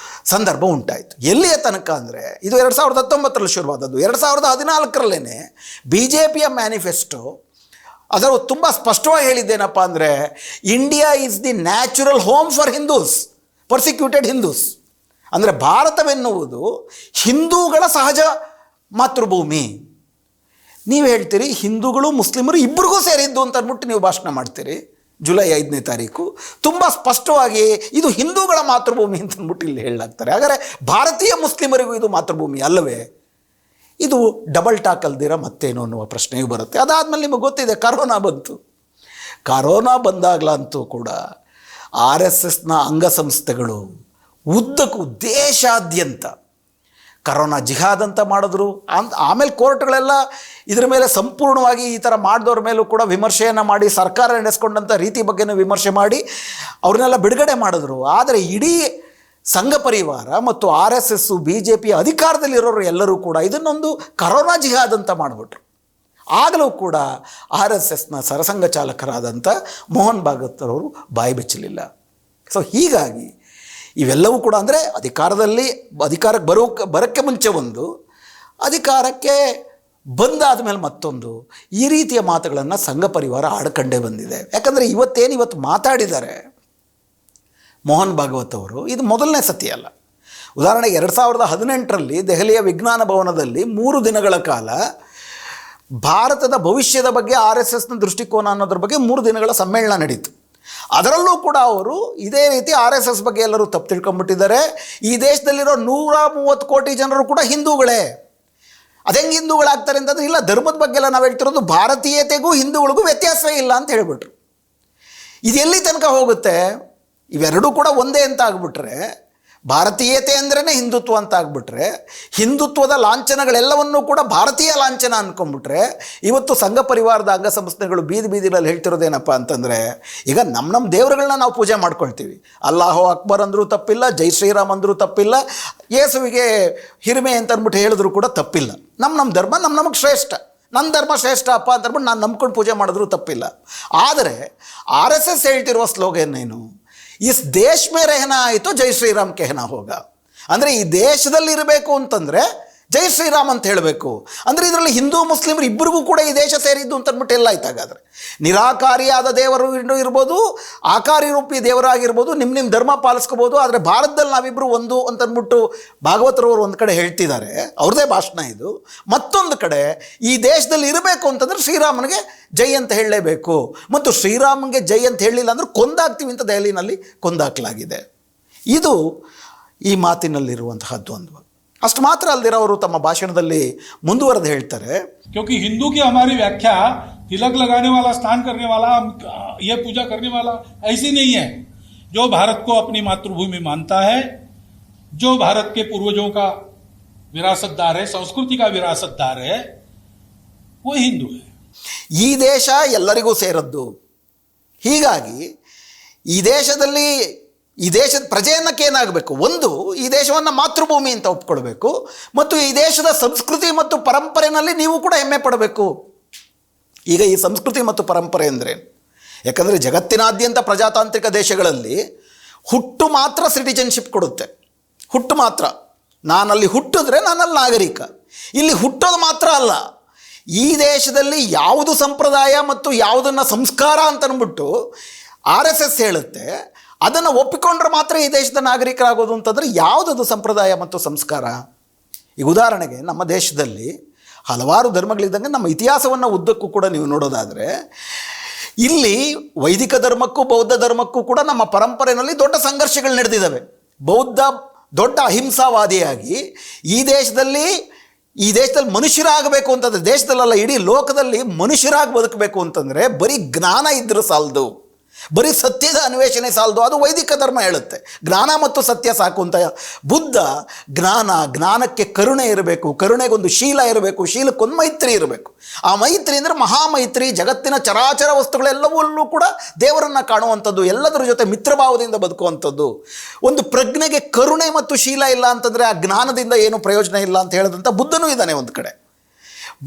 ಸಂದರ್ಭ ಉಂಟಾಯಿತು. ಎಲ್ಲಿಯ ತನಕ ಅಂದರೆ ಇದು 2019ರಲ್ಲಿ ಶುರುವಾದದ್ದು. 2014ರಲ್ಲೇ BJPಯ ಮ್ಯಾನಿಫೆಸ್ಟೋ ಅದರ ತುಂಬ ಸ್ಪಷ್ಟವಾಗಿ ಹೇಳಿದ್ದೇನಪ್ಪ ಅಂದರೆ India is the natural home for Hindus, persecuted Hindus. ಅಂದರೆ ಭಾರತವೆನ್ನುವುದು ಹಿಂದೂಗಳ ಸಹಜ ಮಾತೃಭೂಮಿ. ನೀವು ಹೇಳ್ತೀರಿ ಹಿಂದೂಗಳು ಮುಸ್ಲಿಮರು ಇಬ್ಬರಿಗೂ ಸೇರಿದ್ದು ಅಂತ ಅಂದ್ಬಿಟ್ಟು ನೀವು ಭಾಷಣ ಮಾಡ್ತೀರಿ. ಜುಲೈ 5ನೇ ತಾರೀಕು ತುಂಬ ಸ್ಪಷ್ಟವಾಗಿ ಇದು ಹಿಂದೂಗಳ ಮಾತೃಭೂಮಿ ಅಂತ ಅಂದ್ಬಿಟ್ಟು ಇಲ್ಲಿ ಹೇಳಲಾಗ್ತಾರೆ. ಹಾಗಾದರೆ ಭಾರತೀಯ ಮುಸ್ಲಿಮರಿಗೂ ಇದು ಮಾತೃಭೂಮಿ ಅಲ್ಲವೇ? ಇದು ಡಬಲ್ ಟಾಕ್ ಅಲ್ದಿರ ಮತ್ತೇನು ಅನ್ನುವ ಪ್ರಶ್ನೆಯೂ ಬರುತ್ತೆ. ಅದಾದಮೇಲೆ ನಿಮಗೆ ಗೊತ್ತಿದೆ, ಕರೋನಾ ಬಂತು. ಕರೋನಾ ಬಂದಾಗಲಂತೂ ಕೂಡ RSSನ ಅಂಗಸಂಸ್ಥೆಗಳು ಉದ್ದಕ್ಕೂ ದೇಶಾದ್ಯಂತ ಕರೋನಾ ಜಿಹಾದ್ ಅಂತ ಮಾಡಿದ್ರು. ಆಮೇಲೆ ಕೋರ್ಟ್ಗಳೆಲ್ಲ ಇದರ ಮೇಲೆ ಸಂಪೂರ್ಣವಾಗಿ ಈ ಥರ ಮಾಡಿದವ್ರ ಮೇಲೂ ಕೂಡ ವಿಮರ್ಶೆಯನ್ನು ಮಾಡಿ ಸರ್ಕಾರ ನಡೆಸ್ಕೊಂಡಂಥ ರೀತಿ ಬಗ್ಗೆನೂ ವಿಮರ್ಶೆ ಮಾಡಿ ಅವ್ರನ್ನೆಲ್ಲ ಬಿಡುಗಡೆ ಮಾಡಿದ್ರು. ಆದರೆ ಇಡೀ ಸಂಘ ಪರಿವಾರ ಮತ್ತು RSS BJP ಅಧಿಕಾರದಲ್ಲಿರೋರು ಎಲ್ಲರೂ ಕೂಡ ಇದನ್ನೊಂದು ಕರೋನಾ ಜಿಹಾದ್ ಅಂತ ಮಾಡಿಬಿಟ್ರು. ಆಗಲೂ ಕೂಡ RSSನ ಸರಸಂಘ ಚಾಲಕರಾದಂಥ ಮೋಹನ್ ಭಾಗವತ್ ಅವರು ಬಾಯಿ ಬೆಚ್ಚಲಿಲ್ಲ. ಸೊ ಹೀಗಾಗಿ ಇವೆಲ್ಲವೂ ಕೂಡ ಅಂದರೆ ಅಧಿಕಾರಕ್ಕೆ ಬರೋಕ್ಕೆ ಮುಂಚೆ ಒಂದು, ಅಧಿಕಾರಕ್ಕೆ ಬಂದಾದ ಮೇಲೆ ಮತ್ತೊಂದು, ಈ ರೀತಿಯ ಮಾತುಗಳನ್ನು ಸಂಘ ಪರಿವಾರ ಆಡ್ಕೊಂಡೇ ಬಂದಿದೆ. ಯಾಕಂದರೆ ಇವತ್ತು ಮಾತಾಡಿದ್ದಾರೆ ಮೋಹನ್ ಭಾಗವತ್ ಅವರು, ಇದು ಮೊದಲನೇ ಸತಿ ಅಲ್ಲ. ಉದಾಹರಣೆಗೆ 2018ರಲ್ಲಿ ದೆಹಲಿಯ ವಿಜ್ಞಾನ ಭವನದಲ್ಲಿ 3 ದಿನಗಳ ಕಾಲ ಭಾರತದ ಭವಿಷ್ಯದ ಬಗ್ಗೆ RSSನ ದೃಷ್ಟಿಕೋನ ಅನ್ನೋದ್ರ ಬಗ್ಗೆ 3 ದಿನಗಳ ಸಮ್ಮೇಳನ ನಡೀತು. ಅದರಲ್ಲೂ ಕೂಡ ಅವರು ಇದೇ ರೀತಿ RSS ಬಗ್ಗೆ ಎಲ್ಲರೂ ತಪ್ಪು ತಿಳ್ಕೊಂಬಿಟ್ಟಿದ್ದಾರೆ. ಈ ದೇಶದಲ್ಲಿರೋ 130 ಕೋಟಿ ಜನರು ಕೂಡ ಹಿಂದೂಗಳೇ. ಅದೆಂಗೆ ಹಿಂದೂಗಳಾಗ್ತಾರೆ ಅಂತಂದರೆ, ಇಲ್ಲ ಧರ್ಮದ ಬಗ್ಗೆ ಎಲ್ಲ ನಾವು ಹೇಳ್ತಿರೋದು ಭಾರತೀಯತೆಗೂ ಹಿಂದೂಗಳಿಗೂ ವ್ಯತ್ಯಾಸವೇ ಇಲ್ಲ ಅಂತ ಹೇಳಿಬಿಟ್ರು. ಇದು ಎಲ್ಲಿ ತನಕ ಹೋಗುತ್ತೆ? ಇವೆರಡೂ ಕೂಡ ಒಂದೇ ಅಂತ ಆಗಿಬಿಟ್ರೆ ಭಾರತೀಯತೆ ಅಂದ್ರೇ ಹಿಂದುತ್ವ ಅಂತ ಆಗ್ಬಿಟ್ರೆ, ಹಿಂದುತ್ವದ ಲಾಂಛನಗಳೆಲ್ಲವನ್ನೂ ಕೂಡ ಭಾರತೀಯ ಲಾಂಛನ ಅಂದ್ಕೊಂಡ್ಬಿಟ್ರೆ, ಇವತ್ತು ಸಂಘ ಪರಿವಾರದ ಅಂಗಸಂಸ್ಥೆಗಳು ಬೀದಿಗಳಲ್ಲಿ ಹೇಳ್ತಿರೋದೇನಪ್ಪ ಅಂತಂದರೆ, ಈಗ ನಮ್ಮ ದೇವರುಗಳನ್ನ ನಾವು ಪೂಜೆ ಮಾಡ್ಕೊಳ್ತೀವಿ. ಅಲ್ಲಾಹೋ ಅಕ್ಬರ್ ಅಂದರೂ ತಪ್ಪಿಲ್ಲ, ಜೈ ಶ್ರೀರಾಮ್ ಅಂದರೂ ತಪ್ಪಿಲ್ಲ, ಯೇಸುವಿಗೆ ಹಿರಿಮೆ ಅಂತ ಅಂದ್ಬಿಟ್ಟು ಹೇಳಿದ್ರು ಕೂಡ ತಪ್ಪಿಲ್ಲ. ನಮ್ಮ ಧರ್ಮ ನಮಗೆ ಶ್ರೇಷ್ಠ, ನನ್ನ ಧರ್ಮ ಶ್ರೇಷ್ಠ ಅಪ್ಪ ಅಂತ ಅಂದ್ಬಿಟ್ಟು ನಾನು ನಂಬ್ಕೊಂಡು ಪೂಜೆ ಮಾಡಿದ್ರೂ ತಪ್ಪಿಲ್ಲ. ಆದರೆ RSS ಹೇಳ್ತಿರುವ ಸ್ಲೋಗನ್ ಏನು? ಇಸ್ ದೇಶ ಮೇ ರೆಹನಾ ಆಯಿತು ಜೈ ಶ್ರೀರಾಮ್ ಕೆಹನಾ ಹೋಗ. ಅಂದರೆ ಈ ದೇಶದಲ್ಲಿ ಇರಬೇಕು ಅಂತಂದರೆ ಜೈ ಶ್ರೀರಾಮ್ ಅಂತ ಹೇಳಬೇಕು. ಅಂದರೆ ಇದರಲ್ಲಿ ಹಿಂದೂ ಮುಸ್ಲಿಮರು ಇಬ್ಬರಿಗೂ ಕೂಡ ಈ ದೇಶ ಸೇರಿದ್ದು ಅಂತ ಅಂದ್ಬಿಟ್ಟು ಎಲ್ಲ ಆಯ್ತು. ಹಾಗಾದರೆ ನಿರಾಕಾರಿಯಾದ ದೇವರು ಇರ್ಬೋದು, ಆಕಾರಿ ರೂಪಿ ದೇವರಾಗಿರ್ಬೋದು, ನಿಮ್ಮ ಧರ್ಮ ಪಾಲಿಸ್ಕೋಬೋದು, ಆದರೆ ಭಾರತದಲ್ಲಿ ನಾವಿಬ್ಬರು ಒಂದು ಅಂತಂದ್ಬಿಟ್ಟು ಭಾಗವತರವರು ಒಂದು ಕಡೆ ಹೇಳ್ತಿದ್ದಾರೆ, ಅವ್ರದ್ದೇ ಭಾಷಣ ಇದು. ಮತ್ತೊಂದು ಕಡೆ ಈ ದೇಶದಲ್ಲಿ ಇರಬೇಕು ಅಂತಂದರೆ ಶ್ರೀರಾಮನಿಗೆ ಜೈ ಅಂತ ಹೇಳಲೇಬೇಕು, ಮತ್ತು ಶ್ರೀರಾಮನಿಗೆ ಜೈ ಅಂತ ಹೇಳಲಿಲ್ಲ ಅಂದ್ರೆ ಕೊಂದಾಗ್ತೀವಿ ಅಂತ ದೆಹಲಿನಲ್ಲಿ ಕೊಂದಾಕಲಾಗಿದೆ. ಇದು ಈ ಮಾತಿನಲ್ಲಿರುವಂತಹ ದ್ವಂದ್ವ. ಅಷ್ಟು ಮಾತ್ರ ಅಲ್ಲದಿರೋ ಅವರು ತಮ್ಮ ಭಾಷಣದಲ್ಲಿ ಮುಂದುವರೆದು ಹೇಳ್ತಾರೆ,
क्योंकि हिंदू की हमारी व्याख्या तिलक लगाने वाला, स्नान करने वाला, ये पूजा करने वाला ऐसी नहीं है. जो भारत को अपनी मातृभूमि मानता है, जो भारत के पूर्वजों का विरासतदार है, संस्कृति का विरासतदार है, वो हिंदू है.
ಈ ದೇಶ ಎಲ್ಲರಿಗೂ ಸೇರದ್ದು. ಹೀಗಾಗಿ ಈ ದೇಶದಲ್ಲಿ ಈ ದೇಶದ ಪ್ರಜೆಯನ್ನಕ್ಕೆ ಏನಾಗಬೇಕು? ಒಂದು, ಈ ದೇಶವನ್ನು ಮಾತೃಭೂಮಿ ಅಂತ ಒಪ್ಕೊಳ್ಬೇಕು, ಮತ್ತು ಈ ದೇಶದ ಸಂಸ್ಕೃತಿ ಮತ್ತು ಪರಂಪರೆಯಲ್ಲಿ ನೀವು ಕೂಡ ಹೆಮ್ಮೆ ಪಡಬೇಕು. ಈಗ ಈ ಸಂಸ್ಕೃತಿ ಮತ್ತು ಪರಂಪರೆ ಅಂದರೆ, ಯಾಕಂದರೆ ಜಗತ್ತಿನಾದ್ಯಂತ ಪ್ರಜಾತಾಂತ್ರಿಕ ದೇಶಗಳಲ್ಲಿ ಹುಟ್ಟು ಮಾತ್ರ ಸಿಟಿಜನ್ಶಿಪ್ ಕೊಡುತ್ತೆ. ಹುಟ್ಟು ಮಾತ್ರ, ನಾನಲ್ಲಿ ಹುಟ್ಟಿದ್ರೆ ನಾನಲ್ಲಿ ನಾಗರಿಕ. ಇಲ್ಲಿ ಹುಟ್ಟೋದು ಮಾತ್ರ ಅಲ್ಲ, ಈ ದೇಶದಲ್ಲಿ ಯಾವುದು ಸಂಪ್ರದಾಯ ಮತ್ತು ಯಾವುದನ್ನು ಸಂಸ್ಕಾರ ಅಂತ ಅಂದ್ಬಿಟ್ಟು RSS ಹೇಳುತ್ತೆ, ಅದನ್ನು ಒಪ್ಪಿಕೊಂಡ್ರೆ ಮಾತ್ರ ಈ ದೇಶದ ನಾಗರಿಕರಾಗೋದು ಅಂತಂದರೆ ಯಾವುದದು ಸಂಪ್ರದಾಯ ಮತ್ತು ಸಂಸ್ಕಾರ? ಈಗ ಉದಾಹರಣೆಗೆ ನಮ್ಮ ದೇಶದಲ್ಲಿ ಹಲವಾರು ಧರ್ಮಗಳಿದ್ದಂಗೆ ನಮ್ಮ ಇತಿಹಾಸವನ್ನು ಉದ್ದಕ್ಕೂ ಕೂಡ ನೀವು ನೋಡೋದಾದರೆ, ಇಲ್ಲಿ ವೈದಿಕ ಧರ್ಮಕ್ಕೂ ಬೌದ್ಧ ಧರ್ಮಕ್ಕೂ ಕೂಡ ನಮ್ಮ ಪರಂಪರೆಯಲ್ಲಿ ದೊಡ್ಡ ಸಂಘರ್ಷಗಳು ನಡೆದಿದ್ದಾವೆ. ಬೌದ್ಧ ದೊಡ್ಡ ಅಹಿಂಸಾವಾದಿಯಾಗಿ ಈ ದೇಶದಲ್ಲಿ ಮನುಷ್ಯರಾಗಬೇಕು ಅಂತಂದರೆ, ದೇಶದಲ್ಲ ಇಡೀ ಲೋಕದಲ್ಲಿ ಮನುಷ್ಯರಾಗಿ ಬದುಕಬೇಕು ಅಂತಂದರೆ ಬರೀ ಜ್ಞಾನ ಇದ್ದರೂ ಸಾಲದು, ಬರೀ ಸತ್ಯದ ಅನ್ವೇಷಣೆ ಸಾಲದು. ಅದು ವೈದಿಕ ಧರ್ಮ ಹೇಳುತ್ತೆ, ಜ್ಞಾನ ಮತ್ತು ಸತ್ಯ ಸಾಕು ಅಂತ. ಬುದ್ಧ ಜ್ಞಾನಕ್ಕೆ ಕರುಣೆ ಇರಬೇಕು, ಕರುಣೆಗೊಂದು ಶೀಲ ಇರಬೇಕು, ಶೀಲಕ್ಕೊಂದು ಮೈತ್ರಿ ಇರಬೇಕು. ಆ ಮೈತ್ರಿ ಅಂದರೆ ಮಹಾಮೈತ್ರಿ, ಜಗತ್ತಿನ ಚರಾಚರ ವಸ್ತುಗಳೆಲ್ಲವಲ್ಲೂ ಕೂಡ ದೇವರನ್ನು ಕಾಣುವಂಥದ್ದು, ಎಲ್ಲದರ ಜೊತೆ ಮಿತ್ರಭಾವದಿಂದ ಬದುಕುವಂಥದ್ದು. ಒಂದು ಪ್ರಜ್ಞೆಗೆ ಕರುಣೆ ಮತ್ತು ಶೀಲ ಇಲ್ಲ ಅಂತಂದರೆ ಆ ಜ್ಞಾನದಿಂದ ಏನು ಪ್ರಯೋಜನ ಇಲ್ಲ ಅಂತ ಹೇಳಿದಂಥ ಬುದ್ಧನೂ ಇದ್ದಾನೆ ಒಂದು ಕಡೆ.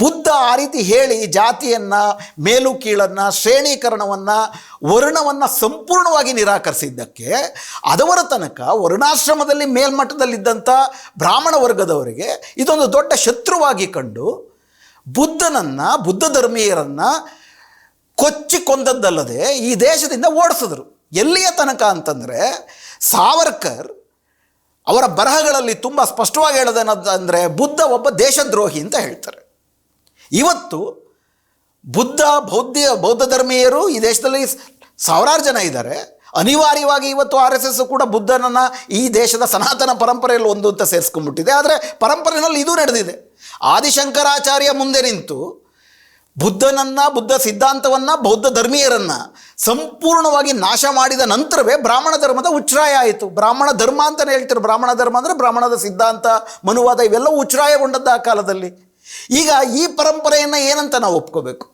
ಬುದ್ಧ ಆ ರೀತಿ ಹೇಳಿ ಜಾತಿಯನ್ನು, ಮೇಲು ಕೀಳನ್ನು, ಶ್ರೇಣೀಕರಣವನ್ನು, ವರ್ಣವನ್ನು ಸಂಪೂರ್ಣವಾಗಿ ನಿರಾಕರಿಸಿದ್ದಕ್ಕೆ ಅದವರ ತನಕ ವರ್ಣಾಶ್ರಮದಲ್ಲಿ ಮೇಲ್ಮಟ್ಟದಲ್ಲಿದ್ದಂಥ ಬ್ರಾಹ್ಮಣ ವರ್ಗದವರಿಗೆ ಇದೊಂದು ದೊಡ್ಡ ಶತ್ರುವಾಗಿ ಕಂಡು ಬುದ್ಧ ಧರ್ಮೀಯರನ್ನು ಕೊಚ್ಚಿ ಕೊಂದದ್ದಲ್ಲದೆ ಈ ದೇಶದಿಂದ ಓಡಿಸಿದ್ರು. ಎಲ್ಲಿಯ ತನಕ ಅಂತಂದರೆ, ಸಾವರ್ಕರ್ ಅವರ ಬರಹಗಳಲ್ಲಿ ತುಂಬ ಸ್ಪಷ್ಟವಾಗಿ ಹೇಳೋದೇನಂದರೆ ಬುದ್ಧ ಒಬ್ಬ ದೇಶದ್ರೋಹಿ ಅಂತ ಹೇಳ್ತಾರೆ. ಇವತ್ತು ಬೌದ್ಧ ಧರ್ಮೀಯರು ಈ ದೇಶದಲ್ಲಿ ಸಾವಿರಾರು ಜನ ಇದ್ದಾರೆ. ಅನಿವಾರ್ಯವಾಗಿ ಇವತ್ತು RSS ಕೂಡ ಬುದ್ಧನನ್ನು ಈ ದೇಶದ ಸನಾತನ ಪರಂಪರೆಯಲ್ಲಿ ಒಂದು ಅಂತ ಸೇರಿಸ್ಕೊಂಡ್ಬಿಟ್ಟಿದೆ. ಆದರೆ ಪರಂಪರೆಯಲ್ಲಿ ಇದು ನಡೆದಿದೆ. ಆದಿಶಂಕರಾಚಾರ್ಯ ಮುಂದೆ ನಿಂತು ಬುದ್ಧ ಸಿದ್ಧಾಂತವನ್ನು, ಬೌದ್ಧ ಧರ್ಮೀಯರನ್ನು ಸಂಪೂರ್ಣವಾಗಿ ನಾಶ ಮಾಡಿದ ನಂತರವೇ ಬ್ರಾಹ್ಮಣ ಧರ್ಮದ ಉಚ್ಛ್ರಾಯ ಆಯಿತು. ಬ್ರಾಹ್ಮಣ ಧರ್ಮ ಅಂತಲೇ ಹೇಳ್ತಾರೆ. ಬ್ರಾಹ್ಮಣ ಧರ್ಮ ಅಂದರೆ ಬ್ರಾಹ್ಮಣದ ಸಿದ್ಧಾಂತ, ಮನುವಾದ ಇವೆಲ್ಲವೂ ಉಚ್ಛ್ರಾಯಗೊಂಡದ್ದು ಆ ಕಾಲದಲ್ಲಿ. ಈಗ ಈ ಪರಂಪರೆಯನ್ನು ಏನಂತ ನಾವು ಒಪ್ಕೋಬೇಕು?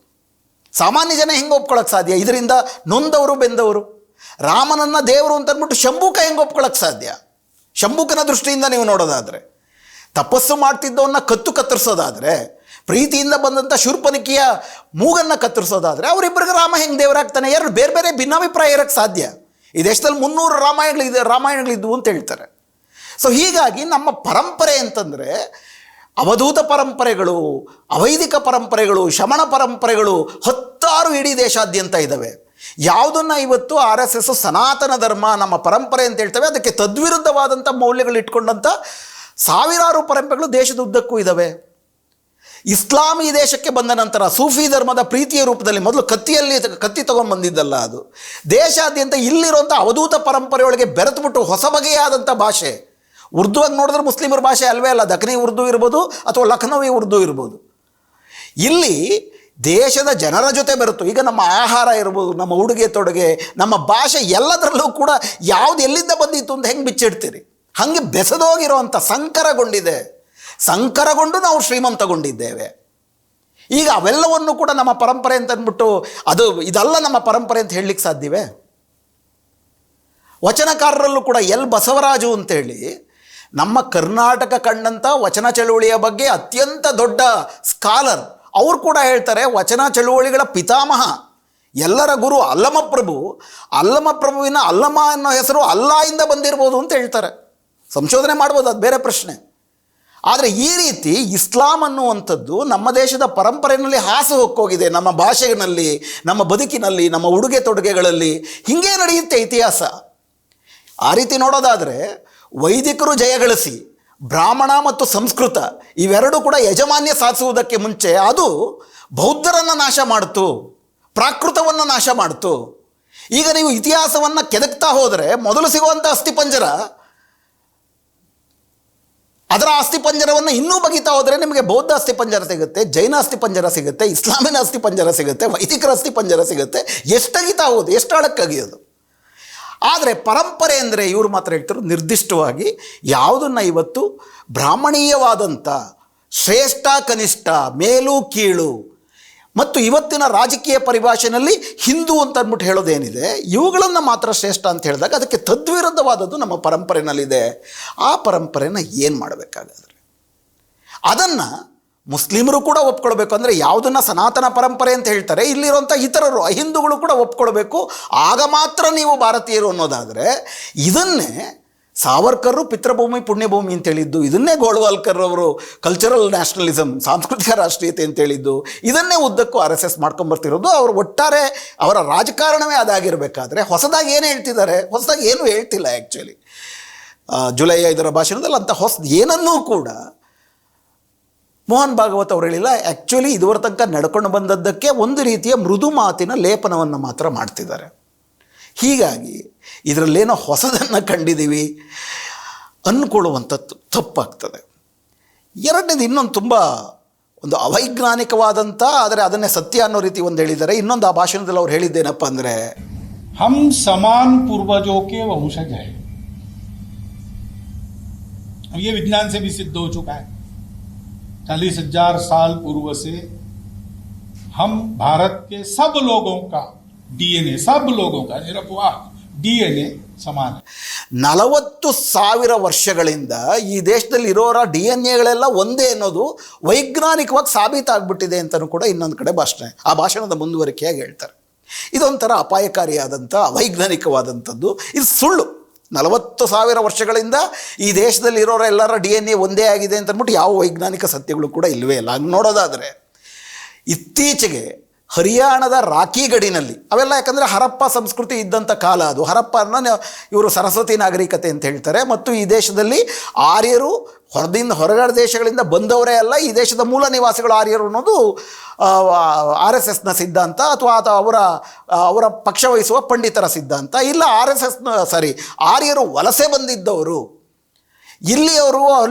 ಸಾಮಾನ್ಯ ಜನ ಹೆಂಗೆ ಒಪ್ಕೊಳ್ಳೋಕ್ಕೆ ಸಾಧ್ಯ? ಇದರಿಂದ ನೊಂದವರು ಬೆಂದವರು. ರಾಮನನ್ನು ದೇವರು ಅಂತ ಅಂದ್ಬಿಟ್ಟು ಶಂಭೂಕ ಹೆಂಗೆ ಒಪ್ಕೊಳ್ಳೋಕ್ಕೆ ಸಾಧ್ಯ? ಶಂಭೂಕನ ದೃಷ್ಟಿಯಿಂದ ನೀವು ನೋಡೋದಾದರೆ, ತಪಸ್ಸು ಮಾಡ್ತಿದ್ದವನ್ನ ಕತ್ತರಿಸೋದಾದರೆ, ಪ್ರೀತಿಯಿಂದ ಬಂದಂಥ ಶೂರ್ಪನಖಿಯ ಮೂಗನ್ನು ಕತ್ತರಿಸೋದಾದರೆ, ಅವರಿಬ್ಬರಿಗೆ ರಾಮ ಹೆಂಗೆ ದೇವರಾಗ್ತಾನೆ? ಎರಡು ಬೇರೆ ಬೇರೆ ಭಿನ್ನಾಭಿಪ್ರಾಯ ಇರೋಕ್ಕೆ ಸಾಧ್ಯ? ಈ ದೇಶದಲ್ಲಿ 300 ರಾಮಾಯಣಗಳಿದ್ವು ಅಂತ ಹೇಳ್ತಾರೆ. ಸೊ ಹೀಗಾಗಿ ನಮ್ಮ ಪರಂಪರೆ ಅಂತಂದರೆ ಅವಧೂತ ಪರಂಪರೆಗಳು, ಅವೈದಿಕ ಪರಂಪರೆಗಳು, ಶಮಣ ಪರಂಪರೆಗಳು 10 ಇಡೀ ದೇಶಾದ್ಯಂತ ಇದ್ದಾವೆ. ಯಾವುದನ್ನು ಇವತ್ತು RSS ಸನಾತನ ಧರ್ಮ ನಮ್ಮ ಪರಂಪರೆ ಅಂತ ಹೇಳ್ತೇವೆ, ಅದಕ್ಕೆ ತದ್ವಿರುದ್ಧವಾದಂಥ ಮೌಲ್ಯಗಳು ಇಟ್ಕೊಂಡಂಥ ಸಾವಿರಾರು ಪರಂಪರೆಗಳು ದೇಶದ ಉದ್ದಕ್ಕೂ ಇದ್ದಾವೆ. ಇಸ್ಲಾಂ ಈ ದೇಶಕ್ಕೆ ಬಂದ ನಂತರ ಸೂಫಿ ಧರ್ಮದ ಪ್ರೀತಿಯ ರೂಪದಲ್ಲಿ ಮೊದಲು ಕತ್ತಿ ತೊಗೊಂಡ್ಬಂದಿದ್ದಲ್ಲ, ಅದು ದೇಶಾದ್ಯಂತ ಇಲ್ಲಿರುವಂಥ ಅವಧೂತ ಪರಂಪರೆಯೊಳಗೆ ಬೆರೆತುಬಿಟ್ಟು ಹೊಸ ಬಗೆಯಾದಂಥ ಭಾಷೆ. ಉರ್ದುವಾಗಿ ನೋಡಿದ್ರೆ ಮುಸ್ಲಿಮರ ಭಾಷೆ ಅಲ್ವೇ ಅಲ್ಲ, ದಖನಿ ಉರ್ದು ಇರ್ಬೋದು ಅಥವಾ ಲಖನವಿ ಉರ್ದು ಇರ್ಬೋದು. ಇಲ್ಲಿ ದೇಶದ ಜನರ ಜೊತೆ ಬೆರೆತು, ಈಗ ನಮ್ಮ ಆಹಾರ ಇರ್ಬೋದು, ನಮ್ಮ ಉಡುಗೆ ತೊಡುಗೆ, ನಮ್ಮ ಭಾಷೆ ಎಲ್ಲದರಲ್ಲೂ ಕೂಡ ಯಾವುದು ಎಲ್ಲಿಂದ ಬಂದಿತ್ತು ಅಂತ ಹೆಂಗೆ ಬಿಚ್ಚಿಡ್ತೀರಿ? ಹಾಗೆ ಬೆಸೆದೋಗಿರೋವಂಥ ಸಂಕರಗೊಂಡಿದೆ. ಸಂಕರಗೊಂಡು ನಾವು ಶ್ರೀಮಂತಗೊಂಡಿದ್ದೇವೆ. ಈಗ ಅವೆಲ್ಲವನ್ನು ಕೂಡ ನಮ್ಮ ಪರಂಪರೆ ಅಂತ ಅಂದ್ಬಿಟ್ಟು ಇದಲ್ಲ ನಮ್ಮ ಪರಂಪರೆ ಅಂತ ಹೇಳಲಿಕ್ಕೆ ಸಾಧ್ಯವೇ? ವಚನಕಾರರಲ್ಲೂ ಕೂಡ ಎಲ್ ಬಸವರಾಜು ಅಂತೇಳಿ ನಮ್ಮ ಕರ್ನಾಟಕ ಕಂಡಂಥ ವಚನ ಚಳುವಳಿಯ ಬಗ್ಗೆ ಅತ್ಯಂತ ದೊಡ್ಡ ಸ್ಕಾಲರ್, ಅವರು ಕೂಡ ಹೇಳ್ತಾರೆ ವಚನ ಚಳುವಳಿಗಳ ಪಿತಾಮಹ, ಎಲ್ಲರ ಗುರು ಅಲ್ಲಮಪ್ರಭು. ಅಲ್ಲಮಪ್ರಭುವಿನ ಅಲ್ಲಮ ಅನ್ನೋ ಹೆಸರು ಅಲ್ಲಾಯಿಂದ ಬಂದಿರ್ಬೋದು ಅಂತ ಹೇಳ್ತಾರೆ. ಸಂಶೋಧನೆ ಮಾಡ್ಬೋದು, ಅದು ಬೇರೆ ಪ್ರಶ್ನೆ. ಆದರೆ ಈ ರೀತಿ ಇಸ್ಲಾಂ ಅನ್ನುವಂಥದ್ದು ನಮ್ಮ ದೇಶದ ಪರಂಪರೆಯಲ್ಲಿ ಹಾಸು ಹೊಕ್ಕೋಗಿದೆ. ನಮ್ಮ ಭಾಷೆಯಲ್ಲಿ, ನಮ್ಮ ಬದುಕಿನಲ್ಲಿ, ನಮ್ಮ ಉಡುಗೆ ತೊಡುಗೆಗಳಲ್ಲಿ ಹೀಗೆ ನಡೆಯುತ್ತೆ ಇತಿಹಾಸ. ಆ ರೀತಿ ನೋಡೋದಾದರೆ ವೈದಿಕರು ಜಯಗಳಿಸಿ ಬ್ರಾಹ್ಮಣ ಮತ್ತು ಸಂಸ್ಕೃತ ಇವೆರಡೂ ಕೂಡ ಯಜಮಾನ್ಯ ಸಾಧಿಸುವುದಕ್ಕೆ ಮುಂಚೆ ಅದು ಬೌದ್ಧರನ್ನು ನಾಶ ಮಾಡ್ತು, ಪ್ರಾಕೃತವನ್ನು ನಾಶ ಮಾಡ್ತು. ಈಗ ನೀವು ಇತಿಹಾಸವನ್ನು ಕೆದಕ್ತಾ ಹೋದರೆ ಮೊದಲು ಸಿಗುವಂಥ ಅಸ್ಥಿಪಂಜರ, ಅದರ ಅಸ್ಥಿಪಂಜರವನ್ನು ಇನ್ನೂ ಬಗಿತಾ ಹೋದರೆ ನಿಮಗೆ ಬೌದ್ಧ ಅಸ್ಥಿಪಂಜರ ಸಿಗುತ್ತೆ, ಜೈನ ಅಸ್ಥಿಪಂಜರ ಸಿಗುತ್ತೆ, ಇಸ್ಲಾಮಿನ ಅಸ್ಥಿಪಂಜರ ಸಿಗುತ್ತೆ, ವೈದಿಕರ ಅಸ್ಥಿಪಂಜರ ಸಿಗುತ್ತೆ. ಎಷ್ಟಗಿತಾ ಹೋದು, ಎಷ್ಟು ಆಳಕ್ಕಾಗಿಯೋದು. ಆದರೆ ಪರಂಪರೆ ಅಂದರೆ ಇವರು ಮಾತ್ರ ಹೇಳ್ತಾರೆ ನಿರ್ದಿಷ್ಟವಾಗಿ ಯಾವುದನ್ನು ಇವತ್ತು ಬ್ರಾಹ್ಮಣೀಯವಾದಂಥ ಶ್ರೇಷ್ಠ ಕನಿಷ್ಠ, ಮೇಲು ಕೀಳು ಮತ್ತು ಇವತ್ತಿನ ರಾಜಕೀಯ ಪರಿಭಾಷೆಯಲ್ಲಿ ಹಿಂದೂ ಅಂತ ಅಂದ್ಬಿಟ್ಟು ಹೇಳೋದೇನಿದೆ, ಇವುಗಳನ್ನು ಮಾತ್ರ ಶ್ರೇಷ್ಠ ಅಂತ ಹೇಳಿದಾಗ ಅದಕ್ಕೆ ತದ್ವಿರುದ್ಧವಾದದ್ದು ನಮ್ಮ ಪರಂಪರೆಯಲ್ಲಿದೆ. ಆ ಪರಂಪರೆನ ಏನು ಮಾಡಬೇಕಾಗಾದ್ರೆ ಅದನ್ನು ಮುಸ್ಲಿಮರು ಕೂಡ ಒಪ್ಕೊಳ್ಬೇಕು. ಅಂದರೆ ಯಾವುದನ್ನು ಸನಾತನ ಪರಂಪರೆ ಅಂತ ಹೇಳ್ತಾರೆ, ಇಲ್ಲಿರುವಂಥ ಇತರರು ಅಹಿಂದುಗಳು ಕೂಡ ಒಪ್ಕೊಳ್ಬೇಕು. ಆಗ ಮಾತ್ರ ನೀವು ಭಾರತೀಯರು ಅನ್ನೋದಾದರೆ ಇದನ್ನೇ ಸಾವರ್ಕರು ಪಿತೃಭೂಮಿ ಪುಣ್ಯಭೂಮಿ ಅಂತೇಳಿದ್ದು, ಇದನ್ನೇ ಗೋಳ್ವಾಲ್ಕರ್ ಅವರು ಕಲ್ಚರಲ್ ನ್ಯಾಷನಲಿಸಮ್, ಸಾಂಸ್ಕೃತಿಕ ರಾಷ್ಟ್ರೀಯತೆ ಅಂತೇಳಿದ್ದು, ಇದನ್ನೇ ಉದ್ದಕ್ಕೂ RSS ಮಾಡ್ಕೊಂಬರ್ತಿರೋದು. ಅವರು ಒಟ್ಟಾರೆ ಅವರ ರಾಜಕಾರಣವೇ ಅದಾಗಿರಬೇಕಾದ್ರೆ ಹೊಸದಾಗಿ ಏನು ಹೇಳ್ತಿದ್ದಾರೆ? ಹೊಸದಾಗಿ ಏನೂ ಹೇಳ್ತಿಲ್ಲ. ಆ್ಯಕ್ಚುಲಿ ಜುಲೈ 5ರ ಭಾಷಣದಲ್ಲಿ ಅಂಥ ಹೊಸದು ಏನನ್ನೂ ಕೂಡ ಮೋಹನ್ ಭಾಗವತ್ ಅವರು ಹೇಳಿಲ್ಲ. ಆ್ಯಕ್ಚುಲಿ ಇದುವರ ತನಕ ನಡ್ಕೊಂಡು ಬಂದದ್ದಕ್ಕೆ ಒಂದು ರೀತಿಯ ಮೃದು ಮಾತಿನ ಲೇಪನವನ್ನು ಮಾತ್ರ ಮಾಡ್ತಿದ್ದಾರೆ. ಹೀಗಾಗಿ ಇದರಲ್ಲೇನೋ ಹೊಸದನ್ನು ಕಂಡಿದ್ದೀವಿ ಅಂದ್ಕೊಳ್ಳುವಂಥದ್ದು ತಪ್ಪಾಗ್ತದೆ. ಎರಡನೇದು ಇನ್ನೊಂದು ತುಂಬ ಒಂದು ಅವೈಜ್ಞಾನಿಕವಾದಂಥ, ಆದರೆ ಅದನ್ನೇ ಸತ್ಯ ಅನ್ನೋ ರೀತಿ ಒಂದು ಹೇಳಿದ್ದಾರೆ. ಇನ್ನೊಂದು ಆ ಭಾಷಣದಲ್ಲಿ ಅವ್ರು ಹೇಳಿದ್ದೇನಪ್ಪ ಅಂದರೆ
हम समान पूर्वजों के वंशज हैं. ये विज्ञान से भी सिद्ध हो चुका है. 40,000 साल पूर्व से हम भारत के सब लोगों का DNA, सब लोगों का निरपवाह DNA समान है.
40,000 ವರ್ಷಗಳಿಂದ ಈ ದೇಶದಲ್ಲಿ ಇರೋರ DNA ಒಂದೇ ಅನ್ನೋದು ವೈಜ್ಞಾನಿಕವಾಗಿ ಸಾಬೀತಾಗ್ಬಿಟ್ಟಿದೆ ಅಂತಲೂ ಕೂಡ ಇನ್ನೊಂದು ಕಡೆ ಆ ಭಾಷಣದ ಮುಂದುವರಿಕೆಯಾಗಿ ಹೇಳ್ತಾರೆ. ಇದೊಂಥರ ಅಪಾಯಕಾರಿಯಾದಂಥ ಅವೈಜ್ಞಾನಿಕವಾದಂಥದ್ದು. ಇದು ಸುಳ್ಳು. 40,000 ವರ್ಷಗಳಿಂದ ಈ ದೇಶದಲ್ಲಿ ಇರೋರ ಎಲ್ಲರ DNA ಒಂದೇ ಆಗಿದೆ ಅಂತ ಅಂದ್ಬಿಟ್ಟು ಯಾವ ವೈಜ್ಞಾನಿಕ ಸತ್ಯಗಳು ಕೂಡ ಇಲ್ಲವೇ ಇಲ್ಲ. ಹಂಗೆ ನೋಡೋದಾದರೆ ಇತ್ತೀಚೆಗೆ ಹರಿಯಾಣದ ರಾಖಿ ಗಡಿನಲ್ಲಿ ಅವೆಲ್ಲ, ಯಾಕಂದರೆ ಹರಪ್ಪ ಸಂಸ್ಕೃತಿ ಇದ್ದಂಥ ಕಾಲ ಅದು. ಹರಪ್ಪನ ಇವರು ಸರಸ್ವತಿ ನಾಗರಿಕತೆ ಅಂತ ಹೇಳ್ತಾರೆ. ಮತ್ತು ಈ ದೇಶದಲ್ಲಿ ಆರ್ಯರು ಹೊರಗಡೆ ದೇಶಗಳಿಂದ ಬಂದವರೇ ಅಲ್ಲ, ಈ ದೇಶದ ಮೂಲ ನಿವಾಸಿಗಳು ಆರ್ಯರು ಅನ್ನೋದು RSSನ ಸಿದ್ಧಾಂತ, ಅಥವಾ ಅವರ ಪಕ್ಷ ವಹಿಸುವ ಪಂಡಿತರ ಸಿದ್ಧಾಂತ. ಇಲ್ಲ ಆರ್ಯರು ವಲಸೆ ಬಂದಿದ್ದವರು, ಇಲ್ಲಿಯವರು